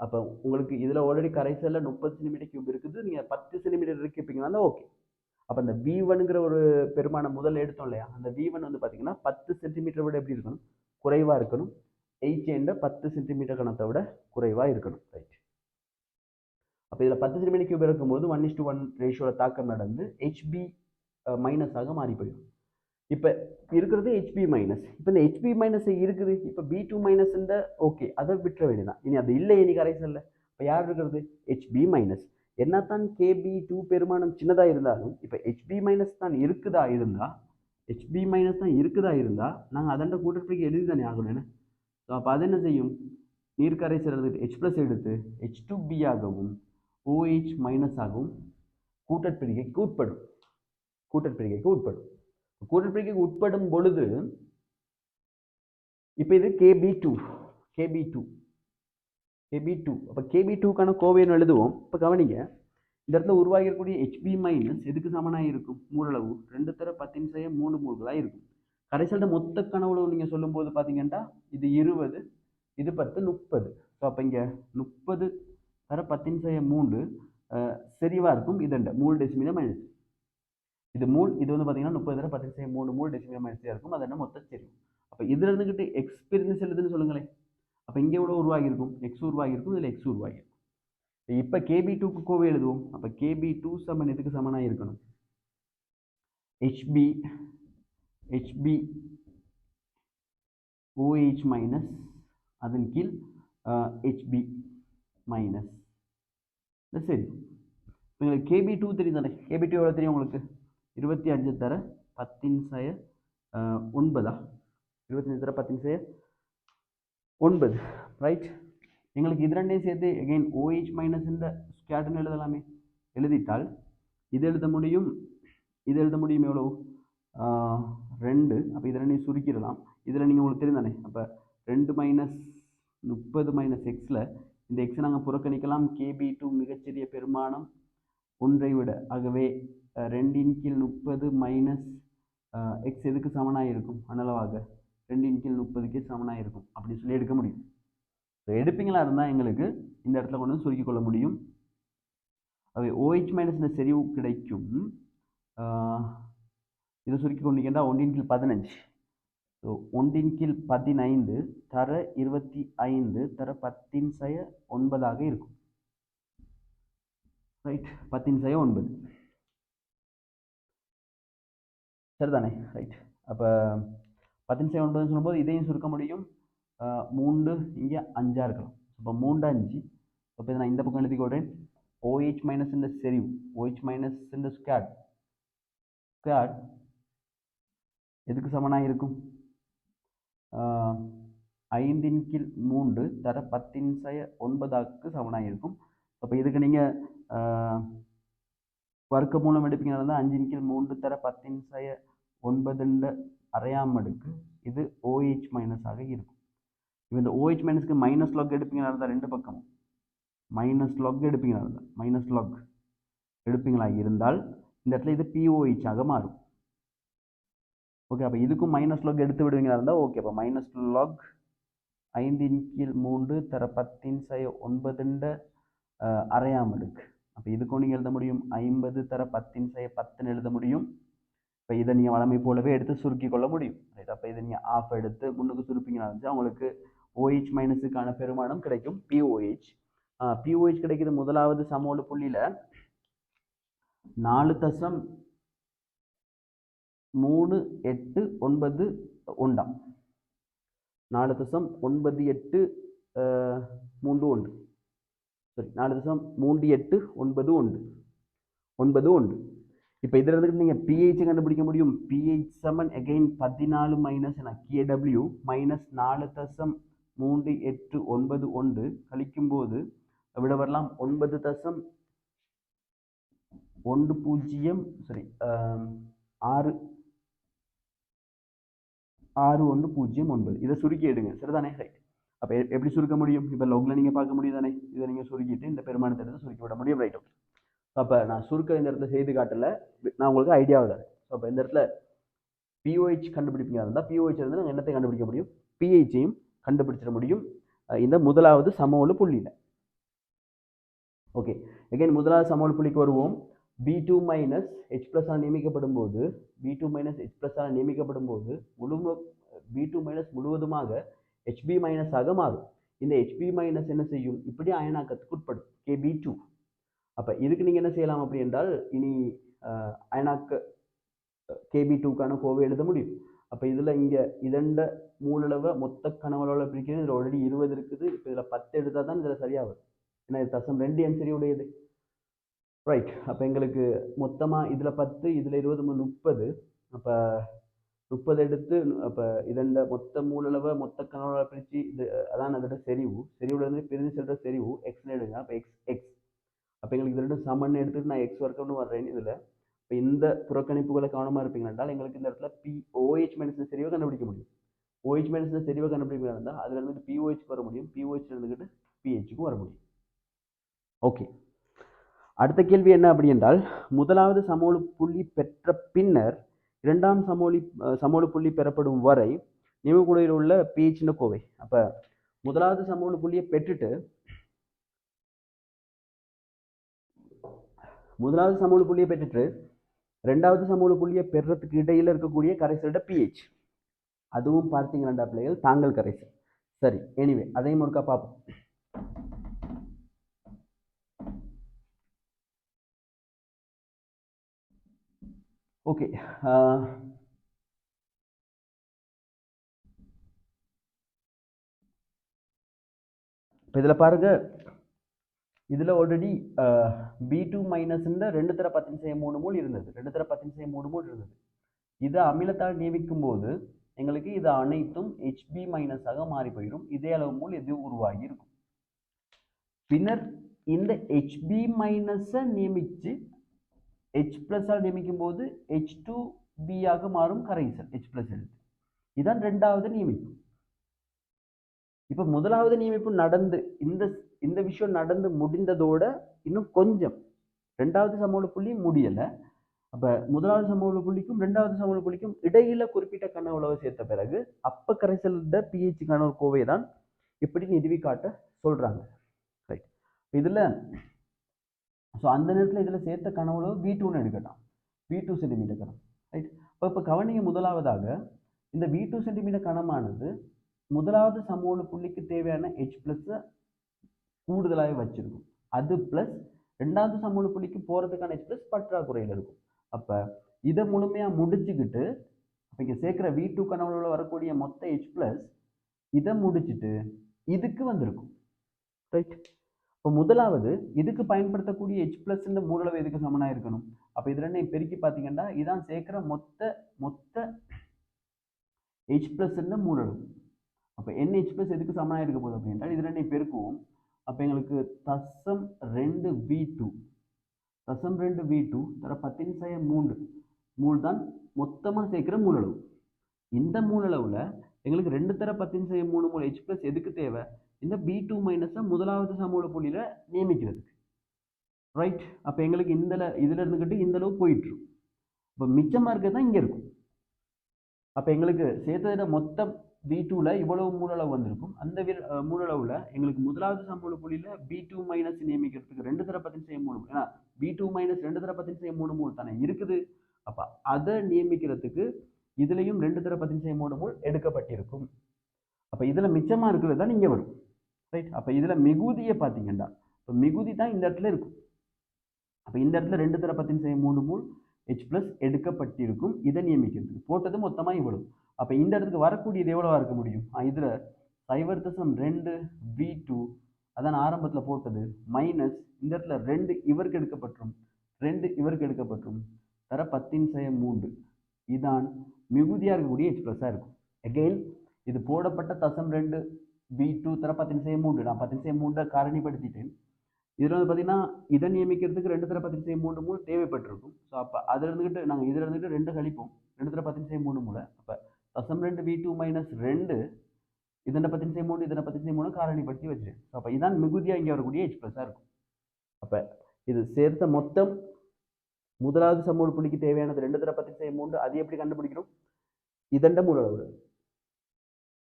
அப்போ உங்களுக்கு இதில் ஆல்ரெடி கரைசலில் 30 சென்டிமீட்டர் கியூப் இருக்குது. நீங்கள் 10 சென்டிமீட்டர் இறக்கிப்பீங்கன்னா ஓகே. அப்போ அந்த V1ங்கிற ஒரு பெருமானம் முதல்ல எடுத்தோம் இல்லையா, அந்த V1 வந்து பார்த்தீங்கன்னா 10 சென்டிமீட்டரை விட எப்படி இருக்கணும்? குறைவாக இருக்கணும். HA 10 சென்டிமீட்டர் கணத்தை விட குறைவாக இருக்கணும். ரைட். அப்போ இதில் 10 சென்டிமீட்டர் கியூப் இருக்கும்போது 1:1 ரேஷியோவில் தாக்கம் நடந்து ஹெச்பி மைனஸாக மாறி போயிடும். இப்போ இருக்கிறது ஹெச்பி மைனஸ். இப்போ இந்த ஹெச்பி மைனஸ் இருக்குது. இப்போ பி2 மைனஸ் ஓகே, அதை விட்டுற வேண்டியதான். இனி அது இல்லை, இனி கரைசல்ல. இப்போ யார் இருக்கிறது? HP minus. என்னத்தான் KB2 பெருமானம் சின்னதாக இருந்தாலும் இப்போ ஹெச்பி மைனஸ் தான் இருக்குதா இருந்தால் நாங்கள் அதண்ட கூட்டத்துக்கு எழுதி தானே ஆகணும். ஸோ அப்போ அது என்ன செய்யும்? நீர்க்கரைசல் எடுத்துட்டு H+ எடுத்து H2B ஆகவும் OH மைனஸ் ஆகவும் கூட்டற்பிரிகைக்கு உட்படும். கூட்டற்பிரிகைக்கு உட்படும் பொழுது இப்போ இது KB2. அப்போ KB2க்கான கோவைன்னு எழுதுவோம். இப்போ கவனிங்க, இந்த இடத்துல உருவாகக்கூடிய HB மைனஸ் எதுக்கு சமனாக இருக்கும்? மூலளவு 2 தர 10⁻³ மூல்களாக இருக்கும். கரைசல்ட மொத்த கனவுளவு நீங்கள் சொல்லும்போது பார்த்தீங்கன்னா இது 20, இது 10, 30. ஸோ அப்போ இங்கே 30 தர 10⁻³ செறிவாக இருக்கும். இதண்ட மூல் டெசிமீட்டர் மைனஸ் இது மூல். இது வந்து பார்த்தீங்கன்னா 30 தர 10⁻³ மூல் டெசிமீட்டர் மைனஸாக இருக்கும். அதென்ன மொத்த செறிவு. அப்போ இதில் இருந்துக்கிட்டு எக்ஸ்பீரியன்ஸ் எழுதுன்னு சொல்லுங்களேன். அப்போ இங்கே எவ்வளோ உருவாகியிருக்கும்? எக்ஸ் உருவாகியிருக்கும். இதில் எக்ஸ் உருவாகியிருக்கும். இப்போ KB2க்கு கோவை எழுதுவோம். அப்போ KB2 சமன் எதுக்கு சமனாக இருக்கணும்? HB OH மைனஸ் அதன் கீழ் HB மைனஸ். சரி, உங்களுக்கு KB2 தெரியும் தானே? KB2 எவ்வளோ தெரியும் உங்களுக்கு? 25 தர 10⁻9. 25 தர 10⁻9, ரைட்? எங்களுக்கு இது ரெண்டையும் சேர்த்து அகைன் OH மைனஸ் இந்த ஸ்கேட்னு எழுதலாமே. எழுதிட்டால் இது எழுத முடியும், இது எழுத முடியும். எவ்வளோ? 2. அப்போ இது ரெண்டையும் சுருக்கிடலாம். இதில் நீங்கள் உங்களுக்கு தெரியும் தானே? அப்போ 2 மைனஸ் 30 மைனஸ் எக்ஸில் இந்த எக்ஸை நாங்கள் புறக்கணிக்கலாம். KB2 மிகச்சிறிய பெருமானம் 1ஐ விட. ஆகவே 2/30 மைனஸ் எக்ஸ் எதுக்கு சமனாக இருக்கும்? அனளவாக 2/30க்கு சமனாக இருக்கும். அப்படி சொல்லி எடுக்க முடியும். ஸோ எடுப்பீங்களா இருந்தால் எங்களுக்கு இந்த இடத்துல கொண்டு வந்து சுருக்கிக் கொள்ள முடியும். அவை OH மைனஸ் இந்த செறிவு கிடைக்கும். இதை சுருக்கி கொண்டீங்கன்னா 1/15. ஸோ 1/15 தர 25 தர 10⁻9 இருக்கும். ரைட், 10⁻9 சரிதானே? ரைட். அப்போ 10⁻9 சொல்லும்போது இதையும் சுருக்க முடியும். 3 இங்கே 5 இருக்கலாம். அப்போ 3 5. அப்போ இதை நான் இந்த பக்கம் எழுதிக்கொள்கிறேன். OH மைனஸ் இந்த செறிவு, OH மைனஸ் இந்த ஸ்கேட் எதுக்கு சமனாக இருக்கும்? 5/3 தர 10⁻9க்கு சமனாக இருக்கும். அப்போ இதுக்கு நீங்கள் வர்க்க மூலம் எடுப்பீங்கன்னா 5/3 தர 10⁻9 அரையாம் அடுக்கு. இது OH மைனஸாக இருக்கும். இப்போ இந்த OH மைனஸ்க்கு மைனஸ் லாக் எடுப்பீங்களா இருந்தால் ரெண்டு பக்கமும் மைனஸ் லாக் எடுப்பீங்களா இருந்தால் இந்த இடத்துல இது POH ஆக மாறும். ஓகே, அப்போ இதுக்கும் மைனஸ் லாக் எடுத்து விடுவீங்களா இருந்தால் ஓகே. அப்போ மைனஸ் லாக் 5/3 தர 10⁻9 அரையாம் அடுக்கு. அப்போ இதுக்கும் நீங்கள் எழுத முடியும் 50 தர 10⁻10 எழுத முடியும். இப்போ இதை நீங்கள் வளமை போலவே எடுத்து சுருக்கி கொள்ள முடியும். ரைட். அப்போ இதை நீங்கள் ஆஃப் எடுத்து முன்னுக்கு சுருப்பிங்களா இருந்துச்சு உங்களுக்கு OH மைனஸுக்கான பெருமானம் கிடைக்கும் POH. POH கிடைக்கிது முதலாவது சமோல புள்ளியில் 4.389 ஒன்றாம் 4.981 சரி 4.3891. இப்போ இதில் இருந்துட்டு நீங்கள் pH கண்டுபிடிக்க முடியும். pH சமன் அகைன் 14 மைனஸ் KW மைனஸ் 4.3891 கழிக்கும் போது விட வரலாம் 9.10 சரி 6.9. இதை சுருக்கி எடுங்க சரிதானே? ரைட். அப்போ எப்படி சுருக்க முடியும்? இப்போ லோக்ல நீங்கள் பார்க்க முடியும் தானே? இதை நீங்கள் சுருக்கிட்டு இந்த பெருமானத்தை எடுத்து சுருக்கி விட முடியும். ரைட். ஓகே. அப்போ நான் சுருக்க இந்த இடத்துல செய்து காட்டல, நான் உங்களுக்கு ஐடியாவை தரேன். ஸோ அப்போ இந்த இடத்துல POH கண்டுபிடிப்பீங்க இருந்தால் POH இருந்து நாங்கள் என்னத்தை கண்டுபிடிக்க முடியும்? pHையும் கண்டுபிடிச்சிட முடியும் இந்த முதலாவது சமோல புள்ளியில். ஓகே, அகைன் முதலாவது சமோல புள்ளிக்கு வருவோம். B2 மைனஸ் H+ நியமிக்கப்படும் போது B2 மைனஸ் முழுவதுமாக HB மைனஸாக மாறும். இந்த HB மைனஸ் என்ன செய்யும்? இப்படி அயனாக்கத்துக்கு உட்படும் KB2. அப்போ இதுக்கு நீங்கள் என்ன செய்யலாம் அப்படி என்றால் இனி அயனாக்க KB2க்கான கோவை எழுத முடியும். அப்போ இதில் இங்கே இதண்ட மூலளவை மொத்த கனவளவில் பிரிக்கிறது. இதில் ஆல்ரெடி 20 இருக்குது. இப்போ இதில் 10 எடுத்தால் தான் இதில் சரியாகும். ஏன்னா இது தசம் 2 என் சரியுடையது. ரைட். அப்போ எங்களுக்கு மொத்தமாக இதில் 10 இதில் 20 30. அப்போ 30 எடுத்து அப்போ இதண்ட மொத்த மூலளவை மொத்த கனவளவை பிரித்து இது அதான் அதோட செறிவுல இருந்து பிரிஞ்சு செல்ற செறிவு எக்ஸ்னு எடுங்க. அப்போ எக்ஸ் அப்போ எங்களுக்கு இது ரெண்டும் சமன்னு எடுத்துட்டு நான் எக்ஸ் வர்க்கம்னு வர்றேன். இதில் இப்போ இந்த புறக்கணிப்புகளை கவனமாக இருப்பீங்க என்றால் எங்களுக்கு இந்த இடத்துல OH மைனஸ் செறிவை கண்டுபிடிக்க முடியும். OH மைனஸ் செறிவை கண்டுபிடிக்க இருந்தால் அதில் இருந்துட்டு POH வர முடியும். POH இருந்துக்கிட்டு pHக்கு வர முடியும். ஓகே, அடுத்த கேள்வி என்ன அப்படி என்றால் முதலாவது சமோலு புள்ளி பெற்ற பின்னர் இரண்டாம் சமோலு புள்ளி பெறப்படும் வரை நிமிகுடையில் உள்ள pH கோவை. அப்போ முதலாவது சமோலு புள்ளியை பெற்றுட்டு முதலாவது சமோலு புள்ளியை பெற்றுட்டு ரெண்டாவது சமோலு புள்ளியை பெறத்துக்கு இடையில இருக்கக்கூடிய கரைசலோட pH அதுவும் பார்த்தீங்கன்னா பிள்ளைகள் தாங்கல் கரைசல். சரி, எனிவே அதையும் ஒருக்கா பார்ப்போம். ஓகே, இப்போ இதில் பாருங்க, இதில் ஆல்ரெடி B2 மைனஸ் 2 தர 10⁻³ மோல் இருந்தது. 2 தர 10⁻³ மோல் இருந்தது. இதை அமிலத்தால் நியமிக்கும் போது எங்களுக்கு இது அனைத்தும் HB மைனஸாக மாறி போயிடும். இதே அளவு மோல் இது உருவாகி இருக்கும். பின்னர் இந்த HB மைனஸை நியமித்து H பிளஸால் நியமிக்கும் போது H2B ஆக மாறும் கரைசல் H பிளஸ் எழுத்து. இதுதான் ரெண்டாவது நியமிப்பு. இப்போ முதலாவது நியமிப்பு நடந்து இந்த விஷயம் நடந்து முடிந்ததோட இன்னும் கொஞ்சம் ரெண்டாவது சமோலு புள்ளி முடியலை. அப்போ முதலாவது சமோலு புள்ளிக்கும் ரெண்டாவது சமோலு புள்ளிக்கும் இடையில குறிப்பிட்ட கன உளவு சேர்த்த பிறகு அப்ப கரைசலோட pHக்கான ஒரு கோவை தான் இப்படி நிறுவி காட்ட சொல்றாங்க. ரைட். இதில் ஸோ அந்த நேரத்தில் இதில் சேர்த்த கன உளவு V2ன்னு எடுக்கட்டாம். V2 சென்டிமீட்டர் கனம். ரைட். இப்போ கவனிங்க, முதலாவதாக இந்த V2 சென்டிமீட்டர் கனமானது முதலாவது சமோலு புள்ளிக்கு தேவையான H பிளஸ் கூடுதலாக வச்சிருக்கும். அது பிளஸ் ரெண்டாவது சமோலு புள்ளிக்கு போகிறதுக்கான H பிளஸ் பற்றாக்குறையில் இருக்கும். அப்போ இதை முழுமையாக முடிச்சுக்கிட்டு இப்போ இங்கே சேர்க்குற V2 கனவுல வரக்கூடிய மொத்த H பிளஸ் இதை முடிச்சுட்டு இதுக்கு வந்திருக்கும். ரைட். இப்போ முதலாவது இதுக்கு பயன்படுத்தக்கூடிய H பிளஸ் இந்த மூலளவு எதுக்கு சமனாக இருக்கணும். அப்போ இது ரெண்டையும் பெருக்கி பார்த்தீங்கன்னா இதான் சேர்க்குற மொத்த H பிளஸ் மூலளவு. அப்போ NH பிளஸ் எதுக்கு சமனாக இருக்க போகுது அப்படின்னா இது ரெண்டையும் பெருக்குவோம். அப்போ எங்களுக்கு தசம் 2 V2 தர 10⁻³ மூல் தான் மொத்தமாக சேர்க்கிற மூலளவு. இந்த மூலளவில் எங்களுக்கு 2 தர 10⁻³ மூல் H பிளஸ் எதுக்கு தேவை, இந்த B2 மைனஸை முதலாவது சமோலு புள்ளியில் நியமிக்கிறதுக்கு. ரைட். அப்போ எங்களுக்கு இதில் இருந்துக்கிட்டு இந்த அளவு போயிட்டு இப்போ மிச்சமாக இருக்கிறது தான் இங்கே இருக்கும். அப்போ எங்களுக்கு சேர்த்ததில் மொத்தம் B2ல இவ்வளவு மூலளவு வந்திருக்கும். அந்த மூலளவில் எங்களுக்கு முதலாவது சமோலு புள்ளியில் B2 மைனஸ் நியமிக்கிறதுக்கு 2 தர 10⁻³. ஏன்னா B2 மைனஸ் 2 தர 10⁻³ மூல் தானே இருக்குது. அப்போ அதை நியமிக்கிறதுக்கு இதுலேயும் 2 தர 10⁻³ மூல் எடுக்கப்பட்டிருக்கும். அப்போ இதில் மிச்சமாக இருக்கிறது தான் இங்கே வரும். ரைட். அப்போ இதில் மிகுதியை பார்த்தீங்கன்னா இப்போ மிகுதி தான் இந்த இடத்துல இருக்கும். அப்போ இந்த இடத்துல 2 தர 10⁻³ மூல் H பிளஸ் எடுக்கப்பட்டிருக்கும். இதை நியமிக்கிறதுக்கு போட்டது மொத்தமாக இவ்வளவு. அப்போ இந்த இடத்துக்கு வரக்கூடியது எவ்வளவா இருக்க முடியும். இதில் 0.2 V2 அதான் ஆரம்பத்தில் போட்டது மைனஸ் இந்த இடத்துல 2 இவருக்கு எடுக்கப்பட்டுரும், 2 இவருக்கு எடுக்கப்பட்டுரும், தர 10⁻³ இதான் மிகுதியாக இருக்கக்கூடிய H பிளஸாக இருக்கும். அகெயின் இது போடப்பட்ட தசம் 2 V2 தர 10⁻³ நான் 10⁻³ காரணிப்படுத்திட்டேன். இதில் வந்து பார்த்தீங்கன்னா இதை நியமிக்கிறதுக்கு 2 தர 10⁻³ மூல் தேவைப்பட்டிருக்கும். ஸோ அப்போ அதில் இருந்துக்கிட்டு நாங்கள் இதில் இருந்துக்கிட்டு 2 கழிப்போம், 2 தர 10⁻³ மூல. அப்போ தசம் 2 V2 மைனஸ் 2 இதனை 10⁻³ இதனை 10⁻³ காரணிப்படுத்தி வச்சுருக்கேன். ஸோ அப்போ இதான் மிகுதியாக இங்கே வரக்கூடிய H பிளஸாக இருக்கும். அப்போ இது சேர்த்த மொத்தம் முதலாவது சமோலு புள்ளிக்கு தேவையானது 2 தர 10⁻³ அது எப்படி கண்டுபிடிக்கிறோம், இதண்ட மூலளவு.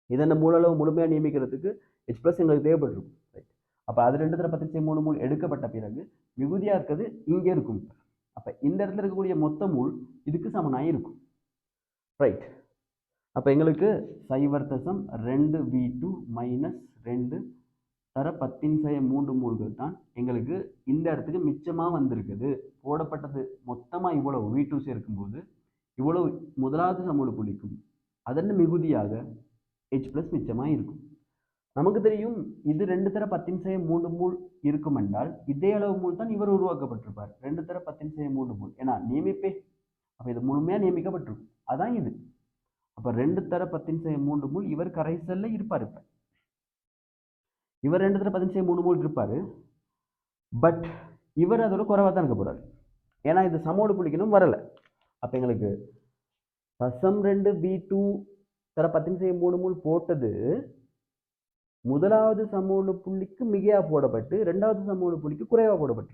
இதண்ட மூலளவு முழுமையாக நியமிக்கிறதுக்கு H பிளஸ் எங்களுக்கு தேவைப்பட்டிருக்கும். ரைட். அப்போ அது 2 தர 10⁻³ மூல் எடுக்கப்பட்ட பிறகு மிகுதியாக இருக்கிறது இங்கே இருக்கும். அப்போ இந்த இடத்துல இருக்கக்கூடிய மொத்த மூல் இதுக்கு சமனாக இருக்கும். ரைட். அப்போ எங்களுக்கு 0.2 V2 மைனஸ் 2 தர 10⁻³ மூல்கள் தான் எங்களுக்கு இந்த இடத்துக்கு மிச்சமாக வந்திருக்குது. போடப்பட்டது மொத்தமாக இவ்வளவு V2 சேர்க்கும்போது இவ்வளவு முதலாவது சமூக புள்ளிக்கும் அதன் மிகுதியாக H+ மிச்சமாக இருக்கும். நமக்கு தெரியும் இது 2 தர 10⁻³ மூல் இருக்கும் என்றால் இதே அளவு மூல் தான் இவர் உருவாக்கப்பட்டிருப்பார். 2 தர 10⁻³ மூல். ஏன்னா நியமிப்பே அப்போ இது முழுமையாக நியமிக்கப்பட்டிருக்கும். அதான் இது. அப்போ 2 தர 10⁻³ மூல் இவர் கரைசல்ல இருப்பார். இப்போ இவர் 2 தர 10⁻³ மூல் இருப்பார். பட் இவர் அதோட குறைவாக தான் இருக்க போறாரு. ஏன்னா இது சமோடு புள்ளிக்கணும் வரலை. அப்போ எங்களுக்கு 0.2 V2 தர 10⁻³ மூல் போட்டது முதலாவது சமோடு புள்ளிக்கு மிகையாக போடப்பட்டு இரண்டாவது சமோடு புள்ளிக்கு குறைவாக போடப்பட்டு.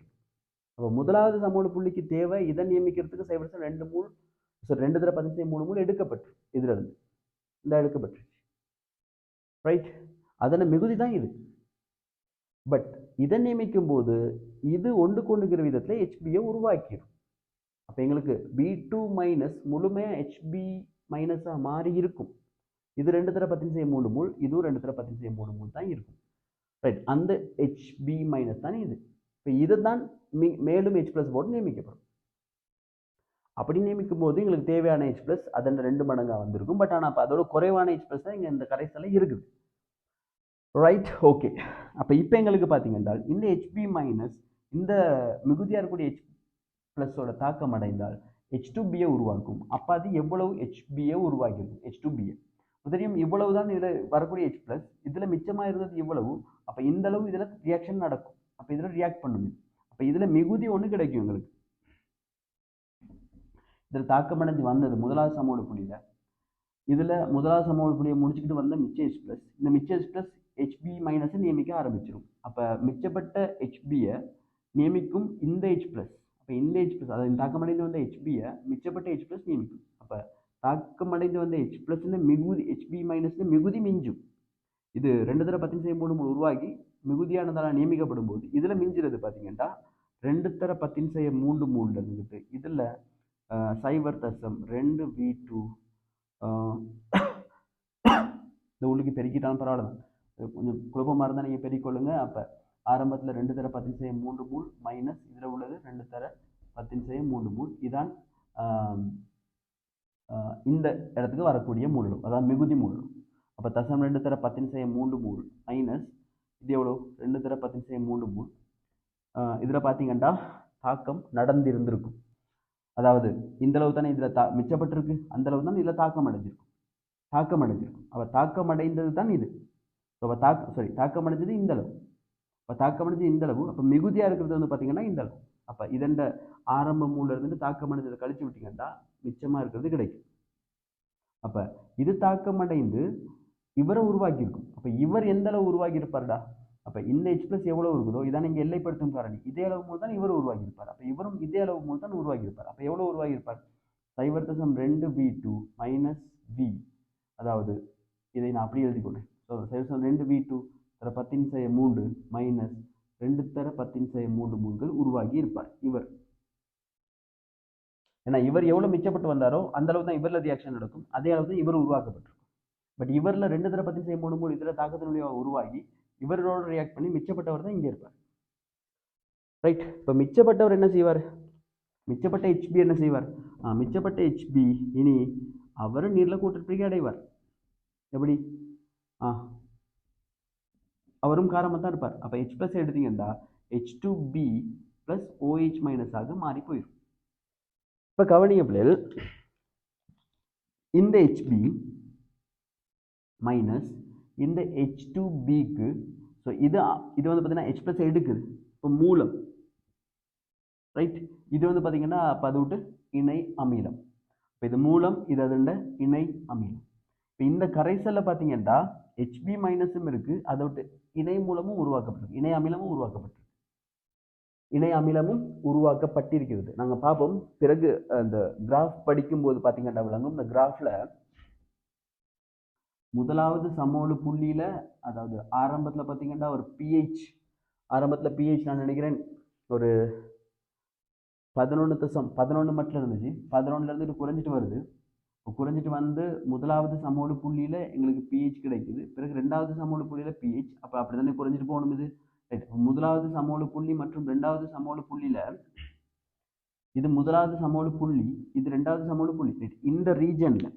அப்போ முதலாவது சமோடு புள்ளிக்கு தேவை இதை நியமிக்கிறதுக்கு 0.2 மூல் 2 தர 10⁻³ மூல் எடுக்கப்பட்டு இதுல இருந்து இந்த எடுக்கப்பட்டு ரைட். அதன மிகுதி தான் இது. பட் இதை நியமிக்கும் போது இது ஒன்றுக்கு ஒன்றுங்கிற விதத்தில் HBயை உருவாக்கிடும். அப்போ எங்களுக்கு B2 மைனஸ் முழுமையாக HB மைனஸாக மாறி இருக்கும். இது 2 தர 10⁻³ மூல், இதுவும் 2 தர 10⁻³ மூல் தான் இருக்கும். ரைட். அந்த HB மைனஸ் தான் இது. இப்போ இதுதான் மேலும் H+ போட்டு நியமிக்கப்படும். அப்படி நியமிக்கும் போது எங்களுக்கு தேவையான H+ அதன் 2 மடங்காக வந்திருக்கும். பட் ஆனால் அப்போ அதோட குறைவான H+ தான் இங்கே இந்த கரைசலில் இருக்குது. ரைட். ஓகே. அப்போ இப்போ எங்களுக்கு பார்த்தீங்கன்னா இந்த HB மைனஸ் இந்த மிகுதியாக இருக்கக்கூடிய H+ஓட தாக்கம் அடைந்தால் H2Bயை உருவாக்கும். அப்போ அது எவ்வளவு HBயை உருவாக்கியிருக்கும்? H2Bயை தெரியும் இவ்வளவு தான் இதில் வரக்கூடிய H+, இதில் மிச்சமாக இருந்தது இவ்வளவு. அப்போ இந்த அளவு இதில் ரியாக்ஷன் நடக்கும். அப்போ இதில் ரியாக்ட் பண்ணுங்க. அப்போ இதில் மிகுதி ஒன்று கிடைக்கும் எங்களுக்கு. இதில் தாக்கமடைஞ்சு வந்தது முதலாவது சமோடு புள்ளியில். இதில் முதலாவது சமோடு புள்ளியை முடிச்சுக்கிட்டு வந்த மிச்ச H+, இந்த மிச்ச H+ HB மைனஸை நியமிக்க ஆரம்பிச்சிடும். அப்போ மிச்சப்பட்ட HBயை நியமிக்கும் இந்த H+. அப்போ இந்த H+, அதாவது தாக்கமடைந்து வந்த HBயை மிச்சப்பட்ட H+ நியமிக்கும். அப்போ தாக்கமடைந்து வந்த H+ மிகுதி HB மைனஸ் மிகுதி மிஞ்சும். இது 2 தர 10⁻³ மூல் உருவாகி மிகுதியானதால் நியமிக்கப்படும் போது இதில் மிஞ்சிறது பார்த்தீங்கன்னா 2 தர 10⁻³ மூல்ல இருந்துட்டு இதில் 0.2 V2 இந்த உள்ளுக்கு பெருக்கிட்டாலும் பரவாயில்ல, கொஞ்சம் குழப்பமாக இருந்தால் நீங்கள் பெருக்கிக்கொள்ளுங்க. அப்போ ஆரம்பத்தில் 2 தர 10⁻³ மூல் மைனஸ் இதில் உள்ளது 2 தர 10⁻³ மூல். இதான் இந்த இடத்துக்கு வரக்கூடிய மூல், அதாவது மிகுதி மூல். அப்போ 2 தர 10⁻³ மூல் மைனஸ் இது எவ்வளோ 2 தர 10⁻³ மூல். இதில் பார்த்தீங்கன்னா தாக்கம் நடந்திருந்திருக்கும். அதாவது இந்த அளவு தானே இதில் மிச்சப்பட்டிருக்கு, அந்த அளவு தான் இதில் தாக்கம் அடைஞ்சிருக்கும். அப்போ தாக்கம் அடைந்தது தான் இது. அப்போ தாக்கம் அடைஞ்சது இந்த அளவு. அப்போ தாக்கம் அடைஞ்சது இந்த அளவு. அப்போ மிகுதியாக இருக்கிறது வந்து பார்த்தீங்கன்னா இந்த அளவு. அப்போ இதண்ட ஆரம்ப மூல இருந்துட்டு தாக்கம் அடைஞ்சதை கழிச்சு விட்டீங்கன்னா மிச்சமாக இருக்கிறது கிடைக்கும். அப்போ இது தாக்கம் அடைந்து இவரை உருவாக்கியிருக்கும். அப்போ இவர் எந்த அளவு உருவாக்கி இருப்பார்டா? அப்போ இந்த H+ எவ்வளவு இருக்குதோ இதான் இங்கே எல்லைப்படுத்தும் காரணி. இதே அளவு மூலம் தான் இவர் உருவாக்கியிருப்பார். அப்போ இவரும் இதே அளவு மூலம் தான் உருவாக்கியிருப்பார். அப்போ எவ்வளோ உருவாகியிருப்பார்? 0.2 V2 மைனஸ் V. அதாவது இதை நான் அப்படியே எழுதிக்கொண்டேன். ஸோ 0.2 V2 தர 10⁻³ மைனஸ் 2 தர 10⁻³ மூல்கள் உருவாகி இருப்பார் இவர். ஏன்னா இவர் எவ்வளோ மிச்சப்பட்டு வந்தாரோ அந்த அளவு தான் இவரில் ரியாக்ஷன் நடக்கும். அதே அளவு தான் இவர் உருவாக்கப்பட்டிருக்கும். பட் இவரில் 2 தர 10⁻³ மூல் இதில் தாக்கத்தினுடைய உருவாகி இவரோட ரியாக்ட் பண்ணி மிச்சப்பட்டவர் தான் இங்கே இருப்பார். ரைட். இப்போ மிச்சப்பட்டவர் என்ன செய்வார்? மிச்சப்பட்ட HB என்ன செய்வார்? மிச்சப்பட்ட HB இனி அவர் நீர்ல கூட்டுப்பிரிகை அடைவார். எப்படி? அவரும் காரமாக தான் இருப்பார். அப்போ H+ எடுத்தீங்கன்னா H2B + OH மைனஸ் ஆக மாறி போயிடும். இப்போ கவனிங்க பிள்ளைகள், இந்த HB மைனஸ் இந்த H2Bக்கு ஸோ இது வந்து பார்த்தீங்கன்னா H+ எடுக்குது. இப்போ மூலம் ரைட். இது வந்து பார்த்தீங்கன்னா அப்போ அது விட்டு இணை அமிலம். இப்போ இது மூலம், இது அதுண்ட இணை அமிலம். இப்போ இந்த கரைசலில் பார்த்தீங்கன்னா HB மைனஸும் இருக்கு, அதை விட்டு இணை மூலமும் உருவாக்கப்பட்டிருக்கு, இணை அமிலமும் உருவாக்கப்பட்டிருக்கு. இணை அமிலமும் உருவாக்கப்பட்டிருக்கிறது. நாங்கள் பார்ப்போம் பிறகு அந்த கிராஃப் படிக்கும்போது பார்த்தீங்கன்னா விளங்கும். இந்த கிராஃபில் முதலாவது சமோடு புள்ளியில், அதாவது ஆரம்பத்தில் பார்த்தீங்கன்னா ஒரு pH, ஆரம்பத்தில் pH நான் நினைக்கிறேன் ஒரு 11 மட்டும் இருந்துச்சு. 11லேருந்து இது குறைஞ்சிட்டு வருது. குறைஞ்சிட்டு வந்து முதலாவது சமோடு புள்ளியில் எங்களுக்கு pH கிடைக்குது. பிறகு ரெண்டாவது சமோடு புள்ளியில் pH. அப்போ அப்படி தானே குறைஞ்சிட்டு போகணும் இது. ரைட். முதலாவது சமோடு புள்ளி மற்றும் ரெண்டாவது சமோடு புள்ளியில் இது முதலாவது சமோடு புள்ளி, இது ரெண்டாவது சமோடு புள்ளி. ரைட். இந்த ரீஜனில்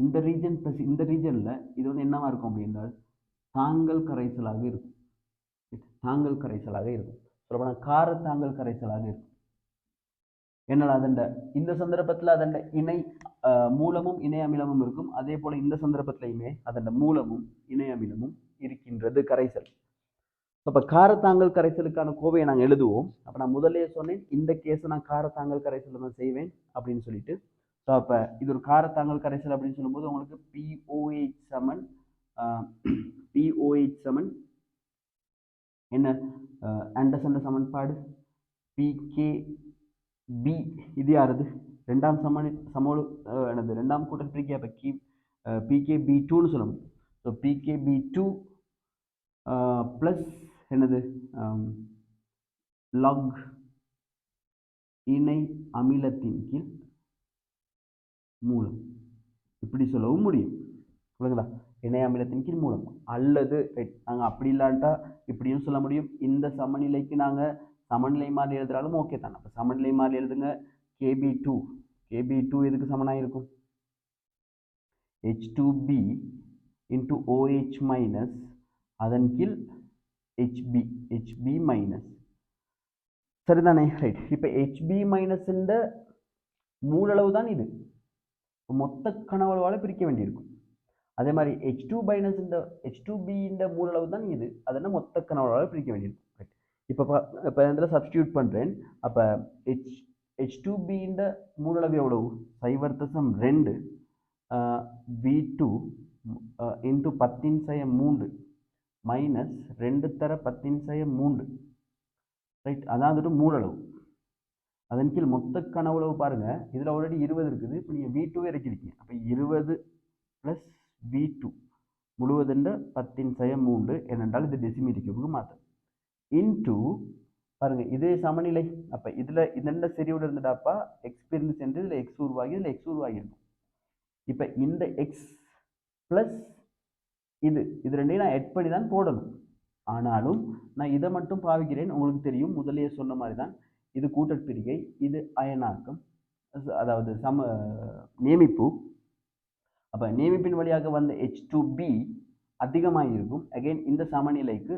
இந்த ரீஜன் ப்ளஸ் இந்த ரீஜனில் இது வந்து என்னவா இருக்கும் அப்படின்னா தாங்கல் கரைசலாக இருக்கும். தாங்கல் கரைசலாக இருக்கும். சொல்லப்போனால் காரத்தாங்கல் கரைசலாக இருக்கும். என்னால் அதண்ட இந்த சந்தர்ப்பத்தில் அதண்ட இணை மூலமும் இணை அமிலமும் இருக்கும். அதே போல இந்த சந்தர்ப்பத்திலையுமே அதண்ட மூலமும் இணை அமிலமும் இருக்கின்றது கரைசல். அப்போ காரத்தாங்கல் கரைசலுக்கான கோவையை நாங்கள் எழுதுவோம். அப்போ நான் முதலே சொன்னேன் இந்த கேஸை நான் காரத்தாங்கல் கரைசலை தான் செய்வேன் அப்படின்னு சொல்லிட்டு. ஸோ அப்போ இது ஒரு காரத்தாங்கல் கரைசல் அப்படின்னு சொல்லும்போது உங்களுக்கு POH சமன் என்ன ஆண்டர்சன் சமன்பாடு PKB. இது யாருது ரெண்டாம் சமோடு என்னது ரெண்டாம் கூட்டல் பிரிக்க. அப்போ PKB2ன்னு சொல்ல முடியும். ஸோ PKB2 ப்ளஸ் என்னது லாக் இணை அமிலத்தின் கீழ் மூலம், இப்படி சொல்லவும் முடியும். புரியுதுங்களா? இணை அமிலத்தின் கீழ் மூலம். அல்லது நாங்கள் அப்படி இல்லாட்டா இப்படியும் சொல்ல முடியும். இந்த சமநிலைக்கு நாங்கள் சமநிலை மாதிரி எழுதுறாலும் ஓகே தானே. அப்போ சமநிலை மாதிரி எழுதுங்க. KB2 எதுக்கு சமனாக இருக்கும்? H2B into OH மைனஸ் அதன் கீழ் HB மைனஸ். சரிதானே? ரைட். இப்போ HB மைனஸ் மூலளவு தான் இது. மொத்த கனவளவால் பிரிக்க வேண்டியிருக்கும். அதே மாதிரி H2B மூலளவு தான் இது. அதனால் மொத்த கனவளவால் பிரிக்க வேண்டியிருக்கும். ரைட். இப்போ இதில் சப்ஸ்டியூட் பண்ணுறேன். அப்போ H2B மூலளவு எவ்வளவு? 0.2 V2 இன்ட்டு 10⁻³ மைனஸ் 2 தர 10⁻³. ரைட். அதாவது மூலளவு. அதன் கீழ் மொத்த கனவுளவு பாருங்க. இதில் ஆல்ரெடி 20 இருக்குது. இப்போ நீங்கள் V2 இறக்கிருக்கீங்க. அப்போ 20 + V2 முழுவதுண்ட 10⁻³ ஏனென்றால் இது டெசிமீட்டருக்கு மாற்று இன்டூ பாருங்க இதே சமநிலை. அப்போ இதில் இதெண்ட சரியோடு இருந்துட்டாப்பா எக்ஸ் பிரிந்து சென்று இதில் எக்ஸ் உருவாகி இதில் எக்ஸ் உருவாகிருக்கும். இப்போ இந்த எக்ஸ் ப்ளஸ் இது ரெண்டையும் நான் எட் பண்ணி தான் போடணும். ஆனாலும் நான் இதை மட்டும் பாவிக்கிறேன். உங்களுக்கு தெரியும் முதலே சொன்ன மாதிரி தான் இது கூட்டற்பிரிகை, இது அயனாக்கம், அதாவது நியமிப்பு. அப்போ நியமிப்பின் வழியாக வந்த H2B அதிகமாக இருக்கும். அகைன் இந்த சமநிலைக்கு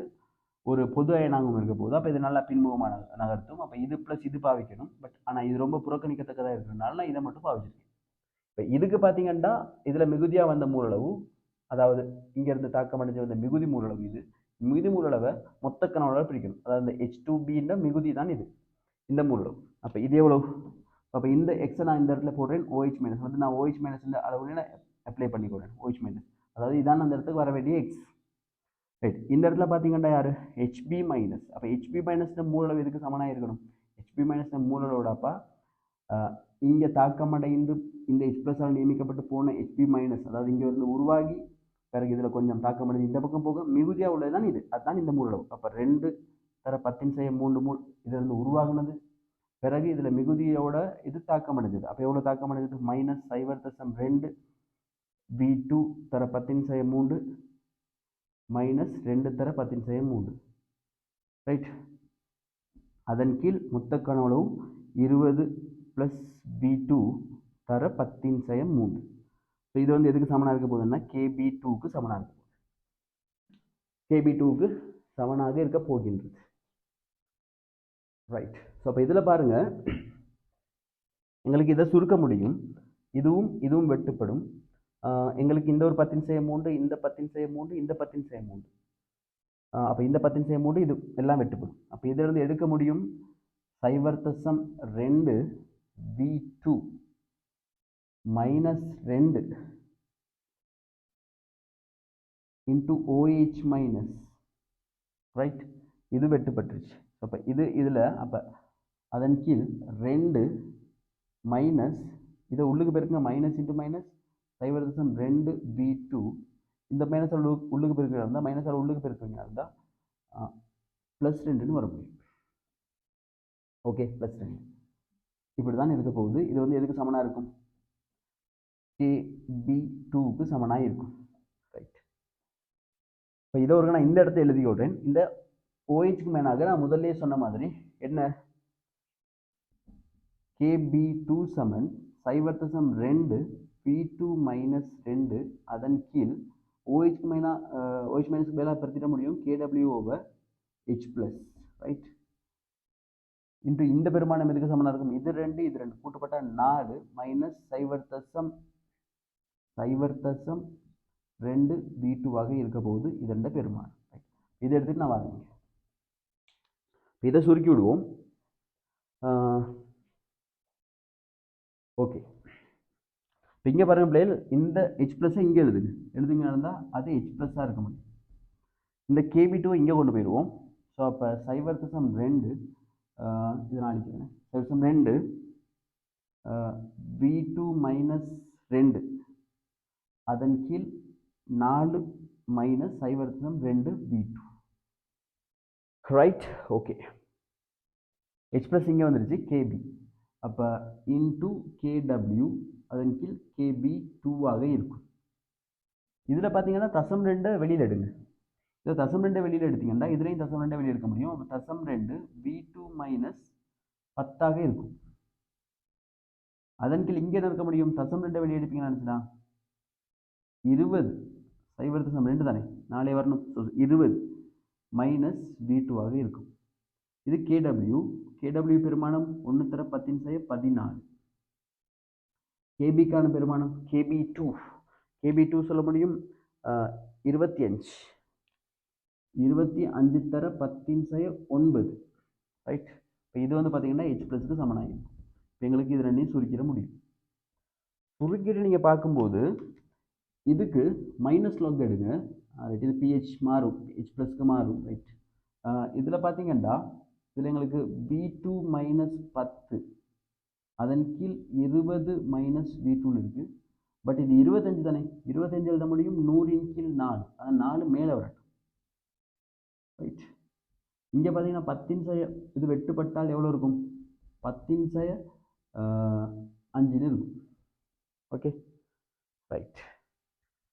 ஒரு பொது அயனாங்கம் இருக்க போகுது. அப்போ இது நல்லா பின்முகமாக நகர்த்தும். அப்போ இது ப்ளஸ் இது பாவிக்கணும். பட் ஆனால் இது ரொம்ப புறக்கணிக்கத்தக்கதாக இருக்கிறதுனால நான் இதை மட்டும் பாவிச்சிருக்கேன். இப்போ இதுக்கு பார்த்தீங்கன்னா இதில் மிகுதியாக வந்த மூலளவு, அதாவது இங்கேருந்து தாக்கம் அடைஞ்சு வந்த மிகுதி மூலளவு, இது மிகுதி மூலளவை மொத்த கனவளவால் பிரிக்கணும். அதாவது இந்த H2B மிகுதி தான் இது இந்த மூலளவு. அப்போ இது எவ்வளவு? அப்போ இந்த எக்ஸை நான் இந்த இடத்துல போடுறேன். OH மைனஸ் வந்து நான் OH மைனஸ் அளவுல நான் அப்ளை பண்ணிக்கிறேன். OH மைனஸ் அதாவது இதான் அந்த இடத்துக்கு வர வேண்டிய எக்ஸ். ரைட். இந்த இடத்துல பார்த்தீங்கன்னா யார்? HB minus. அப்போ HB மைனஸ் மூலளவு எதுக்கு சமனாக இருக்கணும்? HB மைனஸ் மூலளவோடப்பா இங்கே தாக்கமடைந்து இந்த H+ஆல் நியமிக்கப்பட்டு போன HB மைனஸ், அதாவது இங்கே இருந்து உருவாகி பிறகு இதில் கொஞ்சம் தாக்கமடைந்து இந்த பக்கம் போக மிகுதியாக உள்ளது தான் இது. அதுதான் இந்த மூலளவு. அப்போ 2 தர 10⁻³ இதிலிருந்து உருவாகுனது. பிறகு இதில் மிகுதியோட இது தாக்கமடைஞ்சது. அப்போ எவ்வளோ தாக்கமடைஞ்சது? -0.2 V2 தர 10⁻³ மைனஸ் 2 தர 10⁻³. ரைட். அதன் கீழ் மொத்த கனவளவு 20 + V2 தர 10⁻³. ஸோ இது வந்து எதுக்கு சமனாக இருக்க போகுதுன்னா KB2க்கு சமனாக இருக்க போகுது. KB2க்கு சமனாக இருக்க போகின்றது. ரைட். ஸோ அப்போ இதில் பாருங்கள் எங்களுக்கு இதை சுருக்க முடியும். இதுவும் வெட்டுப்படும். எங்களுக்கு இந்த ஒரு 10⁻³ இந்த 10⁻³ இந்த 10⁻³ அப்போ இந்த 10⁻³ இது எல்லாம் வெட்டுப்படும். அப்போ இதிலிருந்து எடுக்க முடியும் 0.2 V2 minus 2 into OH minus. Right. இது வெட்டுப்பட்டுருச்சு. அப்போ இதில் அப்போ அதன் கீழ் 2 மைனஸ் இதை உள்ளுக்கு பெருக்குங்க. மைனஸ் இன்ட்டு மைனஸ் 0.2 V2 இந்த மைனஸ் உள்ளுக்கு பெருக்கிறதா இருந்தால் மைனஸ் உள்ளுக்கு பெருக்கிறீங்களா இருந்தால் +2ன்னு வர முடியும். ஓகே, +2 இப்படி தான் இருக்க போகுது. இது வந்து எதுக்கு சமனாக இருக்கும்? KB2க்கு சமனாக இருக்கும். ரைட். இப்போ இதை ஒரு நான் இந்த இடத்த எழுதி விடுறேன். இந்த OHக்கு மேலாக நான் முதல்ல சொன்ன மாதிரி என்ன KB2 சமன் 0.2 P2 மைனஸ் 2 அதன் கீழ் OH மைனஸ் மேலே பெருத்திட முடியும் KW over H plus. Right. இன்று இந்த பெருமானம் எதுக்கு சமனாக இருக்கும்? இது ரெண்டு கூட்டப்பட்ட 4 மைனஸ் 0.2 V2 ஆக இருக்க போகுது இதண்ட பெருமானம். இதை எடுத்துட்டு நான் வரேன். இதை சுருக்கி விடுவோம். ஓகே. இப்போ இங்கே பாருங்க பிள்ளைகள், இந்த H பிளஸ் இங்கே எழுதுங்க இருந்தால் அது H பிளஸ்ஸாக இருக்க முடியும். இந்த KB2 இங்கே கொண்டு போயிடுவோம். ஸோ அப்போ 0.2 இதை நான் அழிக்கிறேன். 0.2 V2 மைனஸ் 2 அதன் கீழ் 4 minus 0.2 V2. Right. Okay. H plus இங்கே வந்துருச்சு KB. அப்போ இன்டூ KW அதன் கீழ் KB2 ஆக இருக்கும். இதில் பார்த்தீங்கன்னா 0.2 வெளியில் எடுங்க. இதை 0.2 வெளியில் எடுத்தீங்கன்னா இதுலேயும் 0.2 வெளியே எடுக்க முடியும். அப்போ 0.2 V2 மைனஸ் 10 இருக்கும். அதன் கீழ் இங்கே இருக்க முடியும் 0.2 வெளியே எடுப்பீங்கன்னு நினச்சினா 20 0.2 தானே 4 வரணும். 20 மைனஸ் V2 ஆக இருக்கும். இது KW பெருமானம் 1 தர 10 14. KBக்கான பெருமானம் KB2 சொல்ல முடியும் 25 தர 10 9. ரைட். இப்போ இது வந்து பார்த்தீங்கன்னா H பிளஸ்க்கு சமனாகும். இப்போ எங்களுக்கு இது ரெண்டையும் சுருக்கிட முடியும். சுருக்கிட்டு நீங்கள் பார்க்கும்போது இதுக்கு மைனஸ் லாக் எடுங்க. இது pH மாறும், H பிளஸ்க்கு மாறும். ரைட். இதில் பார்த்தீங்கன்னா இதில் எங்களுக்கு V2 மைனஸ் 10 அதன் கீழ் 20 மைனஸ் V2 இருக்குது. பட் இது 25 தானே, 25 எழுத முடியும் 100 கீழ் 4, அது 4 மேலே வரட்டும். ரைட். இங்கே பார்த்தீங்கன்னா 10 இது வெட்டுப்பட்டால் எவ்வளோ இருக்கும்? 10 5 இருக்கும். ஓகே. ரைட்.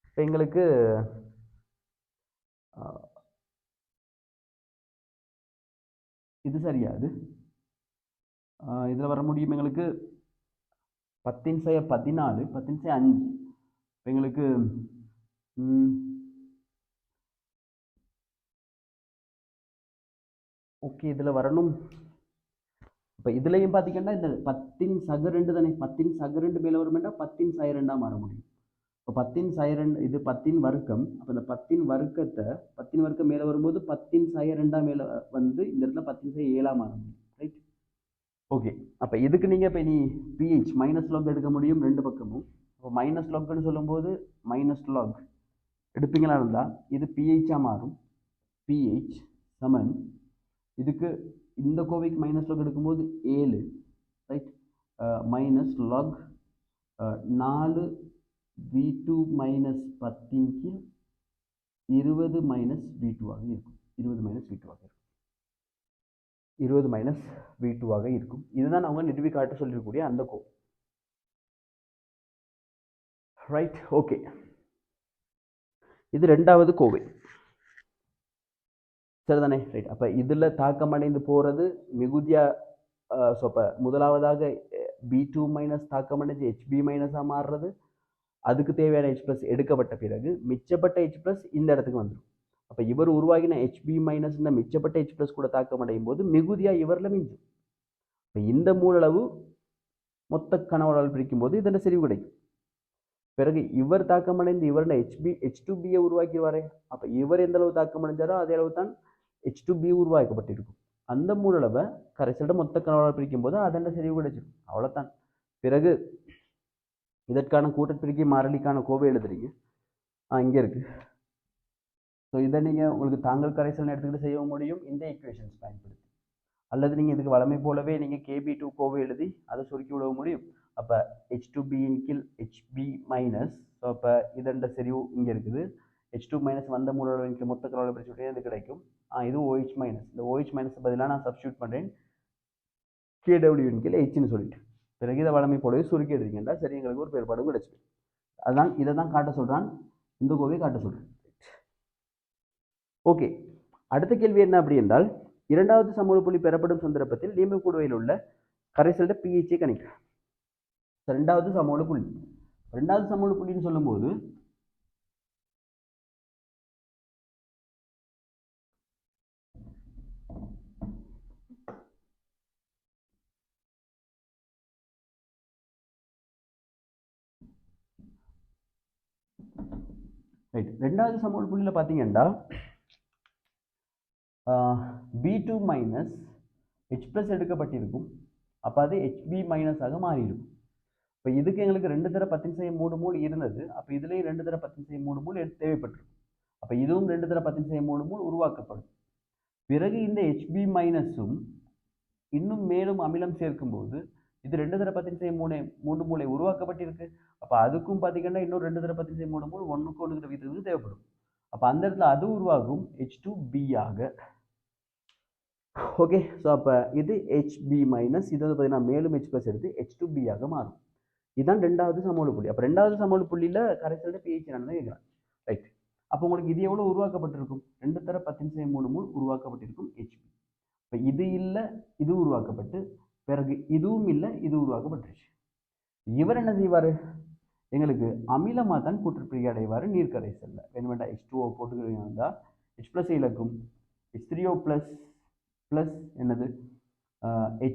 இப்போ எங்களுக்கு இது சரியாது. இதில் வர முடியும் எங்களுக்கு 10 14 10 5. இப்போ எங்களுக்கு ஓகே இதில் வரணும். இப்போ இதுலையும் பார்த்தீங்கன்னா இந்த 10 சக 2 தானே, 10 சக 2 மேலே வருமெண்டா 10 சய 2 மாற முடியும். இப்போ 10 சய 2 இது 10 வர்க்கம். அப்போ இந்த 10 வர்க்கத்தை 10 வர்க்கம் மேலே வரும்போது 10 சய 2 மேலே வந்து இந்த இடத்துல 10 சய 7 மாற முடியும். ரைட். ஓகே. அப்போ இதுக்கு நீங்கள் இப்போ நீ pH மைனஸ் லாக் எடுக்க முடியும் ரெண்டு பக்கமும். இப்போ மைனஸ் லாக்னு சொல்லும்போது மைனஸ் லாக் எடுப்பீங்களா இருந்தால் இது pHஆக மாறும். pH சமன் இதுக்கு இந்த கோவைக்கு மைனஸ் லாக் எடுக்கும்போது 7. Right. Minus lock 4 V2 minus 10 கீழ் 20 மைனஸ் V2 ஆக இருக்கும். 20 மைனஸ் V2 ஆக இருக்கும். 20 மைனஸ் V2 ஆக இருக்கும். இதுதான் அவங்க நிறுவி காட்ட சொல்லிருக்கக்கூடிய அந்த கோவை. ரைட். ஓகே. இது ரெண்டாவது கோவை சரிதானே. ரைட். அப்போ இதில் தாக்கமடைந்து போகிறது மிகுதியாக. ஸோ அப்போ முதலாவதாக B2 மைனஸ் தாக்கமடைஞ்சு HB மைனஸாக மாறுறது. அதுக்கு தேவையான H ப்ளஸ் எடுக்கப்பட்ட பிறகு மிச்சப்பட்ட H ப்ளஸ் இந்த இடத்துக்கு வந்துடும். அப்போ இவர் உருவாகின HB மைனஸ் இந்த மிச்சப்பட்ட H ப்ளஸ் கூட தாக்கமடையும் போது மிகுதியாக இவரில் மிஞ்சும். இப்போ இந்த மூலளவு மொத்த கனவளால் பிரிக்கும் போது இதன் செறிவு கிடைக்கும். பிறகு இவர் தாக்கமடைந்து இவருடைய H2Bயை உருவாக்கிடுவாரே. அப்போ இவர் எந்த அளவு தாக்கமடைஞ்சாரோ அதே அளவு தான் H2B உருவாக்கப்பட்டிருக்கும். அந்த மூலளவை கரைசலோட மொத்த கனவளால் பிரிக்கும் போது அதன் செறிவு கிடைச்சிடும். அவ்வளோதான். பிறகு இதற்கான கூட்டப்பிரிக்கை மாறிலிக்கான கோவை எழுதுறீங்க. இங்கே இருக்கு. ஸோ இதை நீங்கள் உங்களுக்கு தாங்கள் கரைசல் எடுத்துக்கிட்டு செய்ய முடியும் இந்த ஈக்குவேஷன்ஸ் பயன்படுத்தி. அல்லது நீங்கள் இதுக்கு வளமை போலவே நீங்கள் KB2 கோவை எழுதி அதை சுருக்கி விட முடியும். அப்போ H2B கீழ் HB மைனஸ். ஸோ அப்போ இதண்ட செறிவு இங்கே இருக்குது. H2 மைனஸ் வந்த மூலளவு மொத்த கலவரை பிரிச்சு இது கிடைக்கும். இது OH மைனஸ். இந்த OH மைனஸ் பதிலாக நான் சப்ஸ்டியூட் பண்ணுறேன் KW கீழ் Hன்னு சொல்லிட்டு. பிறகு இதை வளமை போலவே சுருக்கி எடுத்தீங்கன்னா சரி எங்களுக்கு ஒரு வேறுபாடு கிடைச்சிடும். அதான் இதை தான் காட்ட சொல்கிறான், இந்த கோவையை காட்ட சொல்கிறேன். ஓகே, அடுத்த கேள்வி என்ன அப்படி என்றால், இரண்டாவது சமூக புள்ளி பெறப்படும் சந்தர்ப்பத்தில் நீம்பு கூடுவையில் உள்ள கரைசல்ட பிஹெச்சை கணிக்க. ரெண்டாவது சமூக புள்ளி, ரெண்டாவது சமூக புள்ளின்னு சொல்லும்போது ரைட், ரெண்டாவது சமூக புள்ளியில் பார்த்தீங்கன்னா B2 மைனஸ் H ப்ளஸ் எடுக்கப்பட்டிருக்கும். அப்போ அது HB மைனஸாக மாறிடும். இப்போ இதுக்கு எங்களுக்கு 2 தர 10 மூல் இருந்தது. அப்போ இதுலேயும் 2 தர 10 மூல் தேவைப்பட்டிருக்கும். அப்போ இதுவும் 2 தர 10 மூல் உருவாக்கப்படும். பிறகு இந்த HB மைனஸும் இன்னும் மேலும் அமிலம் சேர்க்கும்போது இது 2 தர 10 மூலை உருவாக்கப்பட்டிருக்கு. அப்போ அதுக்கும் பார்த்தீங்கன்னா இன்னும் 2 தர 10 மூல் 1க்கு 1 வீதத்துக்கு தேவைப்படும். அப்போ அந்த இடத்துல அது உருவாகும் H2B ஆக. ஓகே, ஸோ அப்போ இது HB மைனஸ், இது வந்து பார்த்தீங்கன்னா மேலும் H ப்ளஸ் எடுத்து H2B ஆக மாறும். இதுதான் ரெண்டாவது சமூக புள்ளி. அப்போ ரெண்டாவது சமூக புள்ளியில் கரைசலோட pH என்னன்னு கேட்குறேன். ரைட், அப்போ உங்களுக்கு இது எவ்வளோ உருவாக்கப்பட்டிருக்கும்? 2 தர 10 மூல் உருவாக்கப்பட்டிருக்கும் HB. இப்போ இது இல்லை, இது உருவாக்கப்பட்டு, பிறகு இதுவும் இல்லை, இது உருவாக்கப்பட்டுருச்சு. இவர் என்ன செய்வார்? எங்களுக்கு அமிலமாக தான் கூற்றுப்பிரிகை அடைவார் நீர் கரைசல்ல. வேணுமெண்டா H2O போட்டுக்கிறீங்கன்னா H ப்ளஸ் இலக்கும் H3O ப்ளஸ் ப்ளஸ் என்னது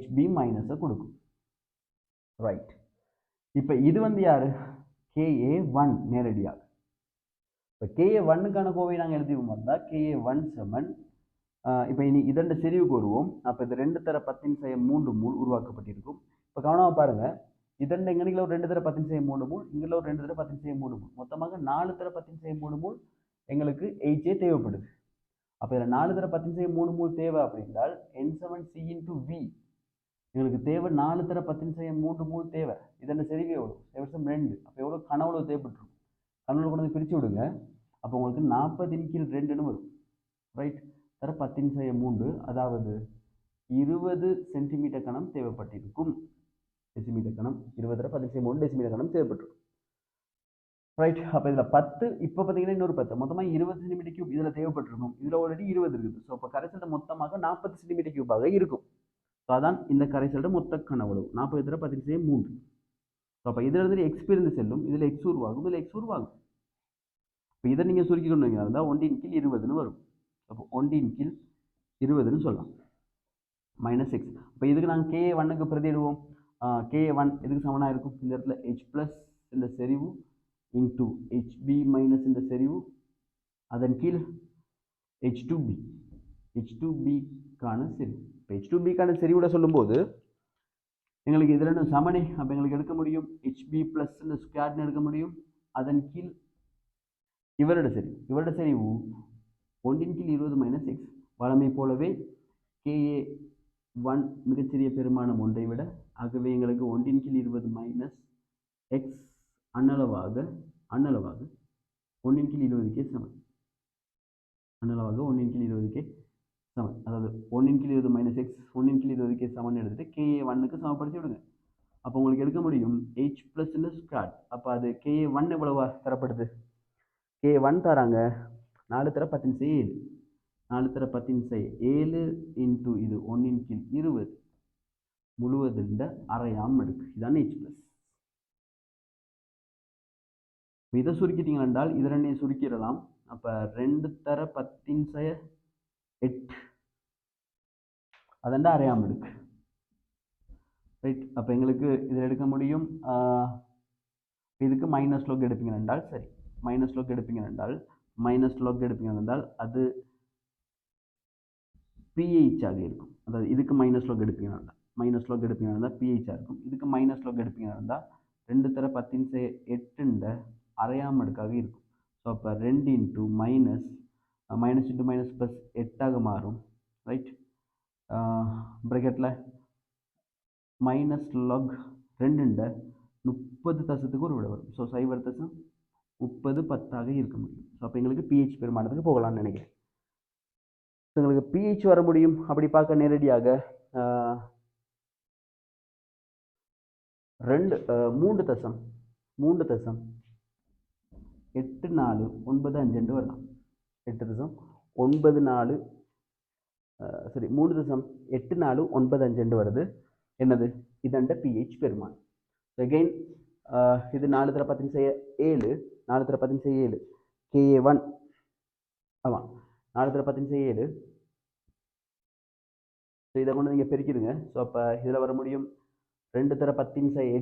HB மைனஸை கொடுக்கும். ரைட், இப்போ இது வந்து யார்? KA1 நேரடியாக. இப்போ KA1க்கான கோவை நாங்கள் எழுதிவோம் வந்தால் KA1 சமன், இப்போ இனி இதண்ட செறிவுக்கு வருவோம். அப்போ இது 2 தர 10 மூல் உருவாக்கப்பட்டிருக்கும். இப்போ கவனமாக பாருங்கள், இதண்ட எங்கனிக்கில் ஒரு 2 தர 10 மூல், இங்கே ஒரு 2 தர 10 மூல், மொத்தமாக 4 தர 10 மூல் எங்களுக்கு HA தேவைப்படுது. அப்போ இதில் 4 தர 10 மூல் தேவை அப்படின்றால் N7C/V எங்களுக்கு தேவை 4 தர 10 மூல் தேவை. இதென்ன செறிவு எவ்வளோ? வருஷம் 2. அப்போ எவ்வளோ கனவுளவு தேவைப்பட்டுரும்? கனவுளவு கொண்டு வந்து பிரித்து விடுங்க. அப்போ உங்களுக்கு 40/2ன்னு வரும். ரைட், தர 10 அதாவது 20 சென்டிமீட்டர் கணம் தேவைப்பட்டிருக்கும். டெசிமீட்டர் கணம் 20 தர 10 டெசிமீட்டர் கணம் தேவைப்பட்டிருக்கும். ரைட், அப்போ இதில் 10, இப்போ பார்த்தீங்கன்னா இன்னொரு 10, மொத்தமாக 20 சென்டிமீட்டர் கியூப் இதில் தேவைப்பட்டிருக்கும். இதில் ஆல்ரெடி 20 இருக்குது. ஸோ அப்போ கரைசல் மொத்தமாக 40 சென்டிமீட்டர் கியூபாக இருக்கும். ஸோ அதான் இந்த கரைசலோட மொத்த கனவளவு 40 தர 10 ஸோ அப்போ இதில் இருந்து X பிரிந்து செல்லும், இதில் X உருவாகும், இதில் X உருவாகும். இப்போ இதை நீங்கள் சுருக்கி கொண்டு வந்தீங்கன்னா இருந்தால் 1/20ன்னு வரும். அப்போ 1/20ன்னு சொல்லலாம். Minus X. இப்போ இதுக்கு நாங்கள் KA1க்கு பிரதியிடுவோம். KA1 இதுக்கு சமனாக இருக்கும். இந்த இடத்துல H ப்ளஸ் இந்த செறிவு இன்டூ HB மைனஸ் இந்த செறிவு, அதன் கீழ் H2B, H2Bக்கான செறிவு. இப்போ H2Bக்கான செறிவோட சொல்லும்போது எங்களுக்கு இது ரெண்டும் சமனே. அப்போ எங்களுக்கு எடுக்க முடியும் HB ப்ளஸ் இந்த ஸ்கொயர்னு எடுக்க முடியும். அதன் கீழ் இவரோட செறிவு 1/20 மைனஸ் X. வளமை போலவே KA1 மிகச்சிறிய பெருமானம் ஒன்றை விட, ஆகவே எங்களுக்கு 1/20 மைனஸ் X அன்னளவாக 1/20க்கே சமன். அன்னளவாக 1/20க்கே சமன். அதாவது 1/20 மைனஸ் X 1/20க்கே சமன் எடுத்துட்டு KA1க்கு சமப்படுத்தி விடுங்க. அப்போ உங்களுக்கு எடுக்க முடியும் H ப்ளஸ் ஸ்கொயர். அப்போ அது KA1 எவ்வளவா தரப்படுது? KA1 தராங்க 4 தர 10 4 தர 10 இன்டூ இது 1/20 முழுவதுண்ட அரையாம் அடுக்கு. இதான் H ப்ளஸ். இதை சுருக்கிட்டீங்க என்றால் இது ரெண்டையும் சுருக்கிடலாம். அப்போ 2 தர 10 8 அதண்டா அரையாம் அடுக்கு. ரைட், அப்போ எங்களுக்கு இதில் எடுக்க முடியும். இதுக்கு மைனஸ் லோக் எடுப்பீங்க என்றால் சரி, மைனஸ் லோக் எடுப்பீங்க என்றால் அது pH ஆக இருக்கும். அதாவது இதுக்கு மைனஸ் லோக் எடுப்பீங்க இருந்தால் pH ஆக இருக்கும். இதுக்கு மைனஸ் லோக் எடுப்பீங்க இருந்தால் 2 தர 10 அரையாம் அடுக்காக இருக்கும். ஸோ அப்போ 2 into minus into minus plus 8ஆக மாறும். ரைட், ப்ராக்கெட்டில் மைனஸ் லாக் 2 30 தசத்துக்கு ஒரு விட வரும். ஸோ 0.30 இருக்க முடியும். ஸோ அப்போ எங்களுக்கு pH பெருமானத்துக்கு போகலாம்னு நினைக்கிறேன். ஸோ எங்களுக்கு pH வர முடியும். அப்படி பார்க்க நேரடியாக 3 தசம் 8.495 வரலாம். 8.94 சரி 3.8495 வருது. என்னது இதண்ட pH பெருமானம். அகைன் இது 4 தர 10 4 தர 10 Ka1 ஆமாம் 4 தர 10 ஸோ இதை கொண்டு நீங்கள் பெருக்கிடுங்க. ஸோ அப்போ இதில் வர முடியும் 2 தர 10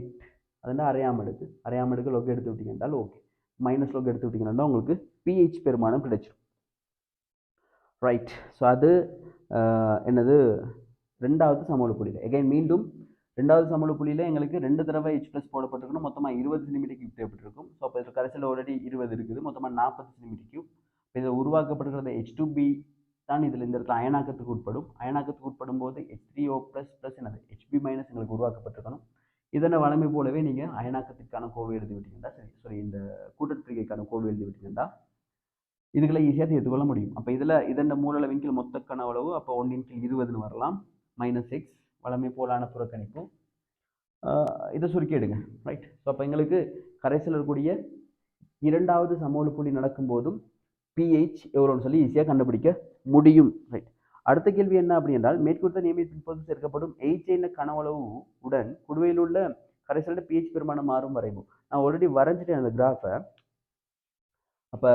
அதுனா அரையாமடுக்கு லொக் எடுத்து விட்டீங்கன்னா ஓகே, மைனஸ் லொக் எடுத்து விட்டீங்கன்னா உங்களுக்கு pH பெருமானம் கிடைச்சிடும். ரைட். ஸோ அது என்னது ரெண்டாவது சமூக புள்ளியில். எகைன் மீண்டும் ரெண்டாவது சமூக புள்ளியில் எங்களுக்கு 2 தடவை H+ போடப்பட்டிருக்கணும். மொத்தமாக 20 சென்டிமீட்டர் தேவைப்பட்டிருக்கும். ஸோ அப்போ இதில் கரைசல் ஆல்ரெடி 20 இருக்குது, மொத்தமாக 40 சென்டிமீட்டர். இதில் உருவாக்கப்படுகிறது H2B தான் இதில் இந்த இடத்துல அயனாக்கத்துக்கு உட்படும். அயனாக்கத்துக்கு உட்படும் போது H3O + என்னது HB- எங்களுக்கு உருவாக்கப்பட்டிருக்கணும். இதனை வளமை போலவே நீங்கள் அயனாக்கத்திற்கான கோவை எழுதி விட்டீங்கன்னா சரி இந்த கூட்டற்பிரிகைக்கான கோவை எழுதி விட்டீங்கன்னா இதுகளை ஈஸியாக தீர்த்துக்கொள்ள முடியும். அப்போ இதில் இதன் மூலளவின் மொத்த கனவளவு அப்போ 1/20 வரலாம். -x வளமை போலான புறக்கணிப்பு. இதை சுருக்கி எடுங்க. ரைட். ஸோ அப்போ எங்களுக்கு கரைசல் இருக்கக்கூடிய இரண்டாவது சமோல புள்ளி நடக்கும் போதும் pH எவ்வளோன்னு சொல்லி ஈஸியாக கண்டுபிடிக்க முடியும். ரைட். அடுத்த கேள்வி என்ன அப்படி என்றால், மேற்கொடுத்த நியமிப்பின் போது சேர்க்கப்படும் H என்ற கனவளவு உடன் குடுவையில் உள்ள கரைசலோட pH பெருமானம் மாறும் வரைவு. நான் ஆல்ரெடி வரைஞ்சிட்டேன் அந்த கிராஃபை. அப்போ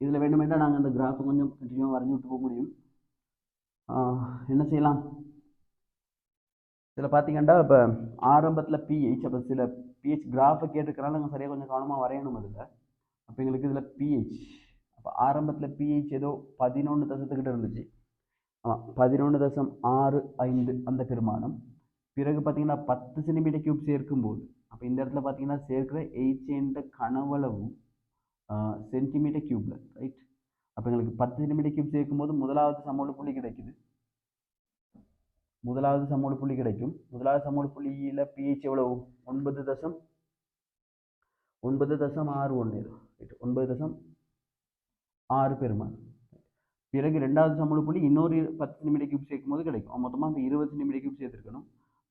இதில் வேண்டுமென்றால் நாங்கள் அந்த கிராஃபை கொஞ்சம் கண்டினியூவாக வரைஞ்சி விட்டு போக முடியும். என்ன செய்யலாம், இதில் பார்த்தீங்கன்னா இப்போ ஆரம்பத்தில் pH, அப்போ சில pH கிராஃபை கேட்டிருக்கனால நாங்கள் சரியாக கொஞ்சம் கவனமாக வரையணும் அதில். அப்போ எங்களுக்கு இதில் pH, அப்போ ஆரம்பத்தில் pH ஏதோ 11 தசத்துக்கிட்ட இருந்துச்சு. 11.65 அந்த பெருமானம். பிறகு பார்த்தீங்கன்னா 10 சென்டிமீட்டர் சேர்க்கும்போது அப்போ இந்த இடத்துல பார்த்தீங்கன்னா சேர்க்கிற H என்ற கனவளவு சென்டிமீட்டர் கியூப்ல. ரைட். அப்போ எங்களுக்கு 10 சென்டிமீட்டர் சேர்க்கும் போது முதலாவது சமோல புள்ளி கிடைக்குது. முதலாவது சமோல புள்ளி கிடைக்கும். முதலாவது சமோல புள்ளியில் pH எவ்வளவு? 9.61. 9.6 பெருமானம். பிறகு ரெண்டாவது சமோல புள்ளி இன்னொரு 10 சென்டிமீட்டர் சேர்க்கும் போது கிடைக்கும். மொத்தமாக 20 சென்டிமீட்டர் சேர்த்துருக்கணும்.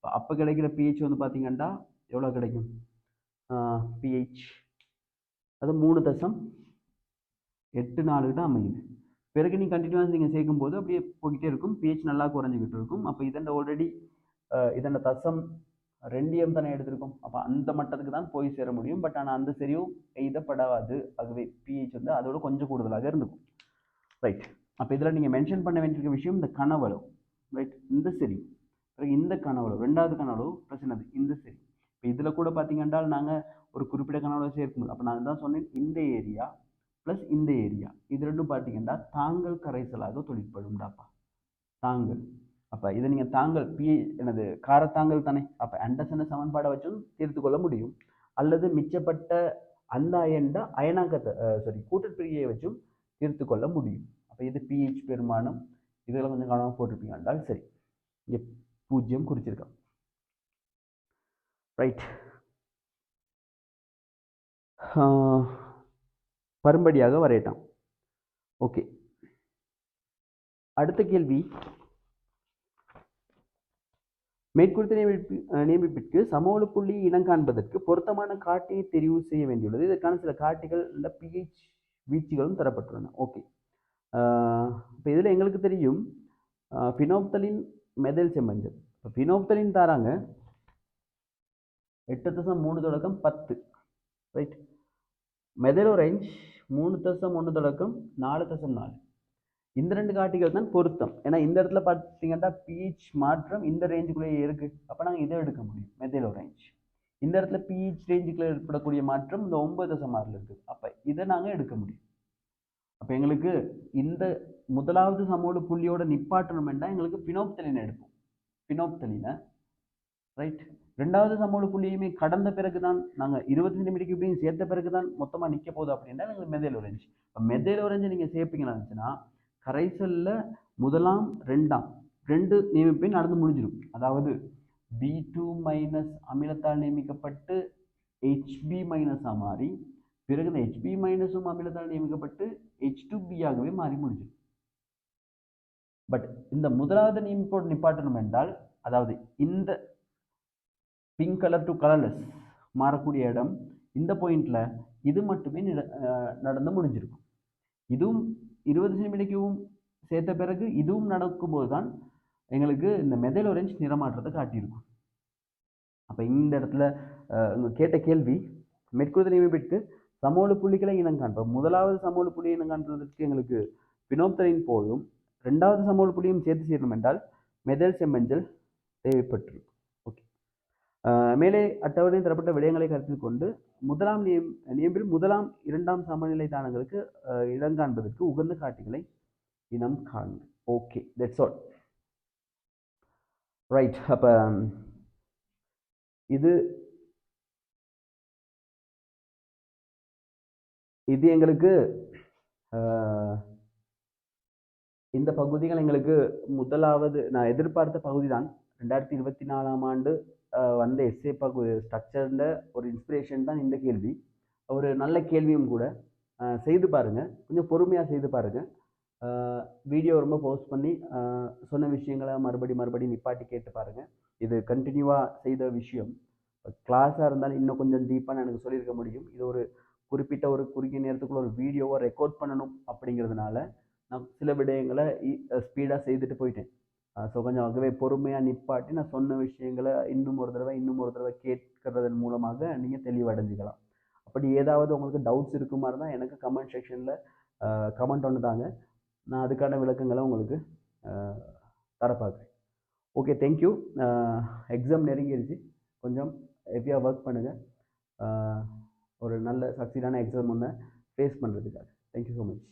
அப்போ கிடைக்கிற pH வந்து பார்த்தீங்கன்னா எவ்வளோ கிடைக்கும்? pH அது 3.84 தான் அமையுது. பிறகு நீங்கள் கண்டினியூவாக நீங்கள் சேர்க்கும்போது அப்படியே போய்கிட்டே இருக்கும். pH நல்லா குறைஞ்சிக்கிட்டு இருக்கும். அப்போ இதன் ஆல்ரெடி இதன் தசம் 2m தானே எடுத்திருக்கும். அப்போ அந்த மட்டத்துக்கு தான் போய் சேர முடியும். பட் ஆனால் அந்த செறிவும் எய்தப்படாது. ஆகவே pH வந்து அதோட கொஞ்சம் கூடுதலாக இருந்துக்கும். ரைட். அப்போ இதில் நீங்கள் மென்ஷன் பண்ண வேண்டிய விஷயம் இந்த கனவளவு. ரைட். இந்த செறிவு இந்த கனவளவு ரெண்டாவது கனவளவு ப்ளஸ் என்னது இந்த செறிவு. இப்போ இதில் கூட பார்த்தீங்கன்னா நாங்கள் ஒரு குறிப்பிட்ட கனவளவு சேர்க்கும்போது அப்போ நான் தான் சொன்னேன் இந்த ஏரியா ப்ளஸ் இந்த ஏரியா இது ரெண்டும் பார்த்தீங்கன்னா தாங்கல் கரைசலாக தொழிற்படும்டாப்பா. தாங்கல். அப்போ இதை நீங்கள் தாங்கல் என்னது காரத்தாங்கல் தானே. அப்போ ஆண்டர்சன் சமன்பாடை வச்சும் தீர்த்து கொள்ள முடியும். அல்லது மிச்சப்பட்ட அந்த அயனாக்கத்தை கூட்டற்பிரிகையை வச்சும் தீர்த்து கொள்ள முடியும். அப்போ இது pH பெருமானம். இதெல்லாம் கொஞ்சம் கவனமாக போட்டிருப்பீங்க என்றால் சரி. இங்கே 0 குறிச்சிருக்கோம். ரைட். பரும்படியாக வரையட்டாம். ஓகே. அடுத்த கேள்வி, மேற்கொடுத்த நியமிப்பிற்கு சமோல புள்ளி இனம் காண்பதற்கு பொருத்தமான காட்டியை தெரிவு செய்ய வேண்டியுள்ளது. இதற்கான சில காட்டிகள் இந்த pH வீச்சுகளும் தரப்பட்டுள்ளன. ஓகே. இப்போ இதில் எங்களுக்கு தெரியும் பினோப்தலின் மெதைல் செம்மஞ்சள். இப்போ பினோப்தலின் தராங்க 8.3 தொடக்கம் 10. ரைட். மெதைலோரேஞ்ச் 3.1 4.4. இந்த ரெண்டு காட்டிகள் தான் பொருத்தம். ஏன்னா இந்த இடத்துல பார்த்தீங்கன்னா pH மாற்றம் இந்த ரேஞ்சுக்குள்ளேயே இருக்கு. அப்போ நாங்கள் இதை எடுக்க முடியும் மெதைலோரேஞ்ச். இந்த இடத்துல pH ரேஞ்சுக்குள்ள ஏற்படக்கூடிய மாற்றம் இந்த 9.6 இருக்குது. அப்போ இதை நாங்கள் எடுக்க முடியும். அப்போ எங்களுக்கு இந்த முதலாவது சமோல புள்ளியோட நிப்பாட்டணும் என்றால் எங்களுக்கு பினோப்தலினை எடுப்போம். பினோப்தலினை. ரைட். ரெண்டாவது சமோல புள்ளியுமே கடந்த பிறகு தான் நாங்கள் 20 சென்டிமீட்டர் கியூபையும் சேர்த்த பிறகு தான் மொத்தமாக நிற்க போகுது அப்படின்னா எங்களுக்கு மெதைலோரேஞ்ச். இப்போ மெதைலோரேஞ்சை நீங்கள் சேர்ப்பீங்கன்னா இருந்துச்சுன்னா கரைசல்ல முதலாம் ரெண்டாம் ரெண்டு நியமிப்பையும் நடந்து முடிஞ்சிடும். அதாவது B2- அமிலத்தால் நியமிக்கப்பட்டு HB- மாறி பிறகு இந்த HB- அமிலத்தால் நியமிக்கப்பட்டு H2B ஆகவே மாறி முடிஞ்சிடும். பட் இந்த முதலாவது நியமிப்போடு நிப்பாட்டணும் என்றால் அதாவது இந்த பிங்க் கலர் டு கலர்லெஸ் மாறக்கூடிய இடம் இந்த பாயிண்ட்ல இது மட்டுமே நடந்து முடிஞ்சிருக்கும். இதுவும் 20 சென்டிமீட்டருக்கும் சேர்த்த பிறகு இதுவும் நடக்கும்போது தான் எங்களுக்கு இந்த மெதல் நிறமாற்றத்தை காட்டியிருக்கும். அப்போ இந்த இடத்துல கேட்ட கேள்வி மெட்குருத நியமிப்பிற்கு சமோல புள்ளிகளை இனம் காண்போம். முதலாவது சமோல புள்ளியை இனம் காண்பதற்கு எங்களுக்கு பினோப்தரின் போதும், ரெண்டாவது சமோல புள்ளியும் சேர்த்து செய்யணும் என்றால் மெதல் செம்மஞ்சள் தேவைப்பட்டிருக்கும். ஓகே, மேலே அட்டவணையில் தரப்பட்ட விடயங்களை கருத்தில் கொண்டு முதலாம் நியம்பில் முதலாம் இரண்டாம் சமநிலை தானங்களுக்கு இடம் காண்பதற்கு உகந்த காட்டிகளை இனம் காண்பு. Okay, that's all. ரைட், அப்போ இது எங்களுக்கு இந்த பகுதிகள் எங்களுக்கு முதலாவது நான் எதிர்பார்த்த பகுதி தான். 2024ஆம் ஆண்டு வந்த எஸ்ஏ பகுதி ஸ்ட்ரக்சர்ல ஒரு இன்ஸ்பிரேஷன் தான் இந்த கேள்வி. ஒரு நல்ல கேள்வியும் கூட. செய்து பாருங்கள், கொஞ்சம் பொறுமையாக செய்து பாருங்கள். வீடியோ ரொம்ப போஸ்ட் பண்ணி சொன்ன விஷயங்களை மறுபடி நிப்பாட்டி கேட்டு பாருங்கள். இது கண்டினியூவாக செய்த விஷயம். கிளாஸாக இருந்தாலும் இன்னும் கொஞ்சம் டீப்பாக எனக்கு சொல்லியிருக்க முடியும். இது ஒரு குறிப்பிட்ட ஒரு குறுகிய நேரத்துக்குள்ள ஒரு வீடியோவை ரெக்கார்ட் பண்ணணும் அப்படிங்கிறதுனால நான் சில விடயங்களை ஸ்பீடாக செய்துட்டு போயிட்டேன். ஸோ கொஞ்சம் ஆகவே பொறுமையாக நிப்பாட்டி நான் சொன்ன விஷயங்களை இன்னும் ஒரு தடவை கேட்கறதன் மூலமாக நீங்கள் தெளிவடைஞ்சிக்கலாம். அப்படி ஏதாவது உங்களுக்கு டவுட்ஸ் இருக்குமா இருந்தால் எனக்கு கமெண்ட் செக்ஷனில் கமெண்ட் ஒன்று தாங்க. நான் அதுக்கான விளக்கங்களை உங்களுக்கு தரப்பாக்குறேன். Okay, thank you. எக்ஸாம் நெருங்கிடுச்சு. கொஞ்சம் ஹெவியாக ஒர்க் பண்ணுங்கள். ஒரு நல்ல சக்சீடான எக்ஸாம் ஒன்று ஃபேஸ் பண்ணுறதுக்காக. Thank you so much.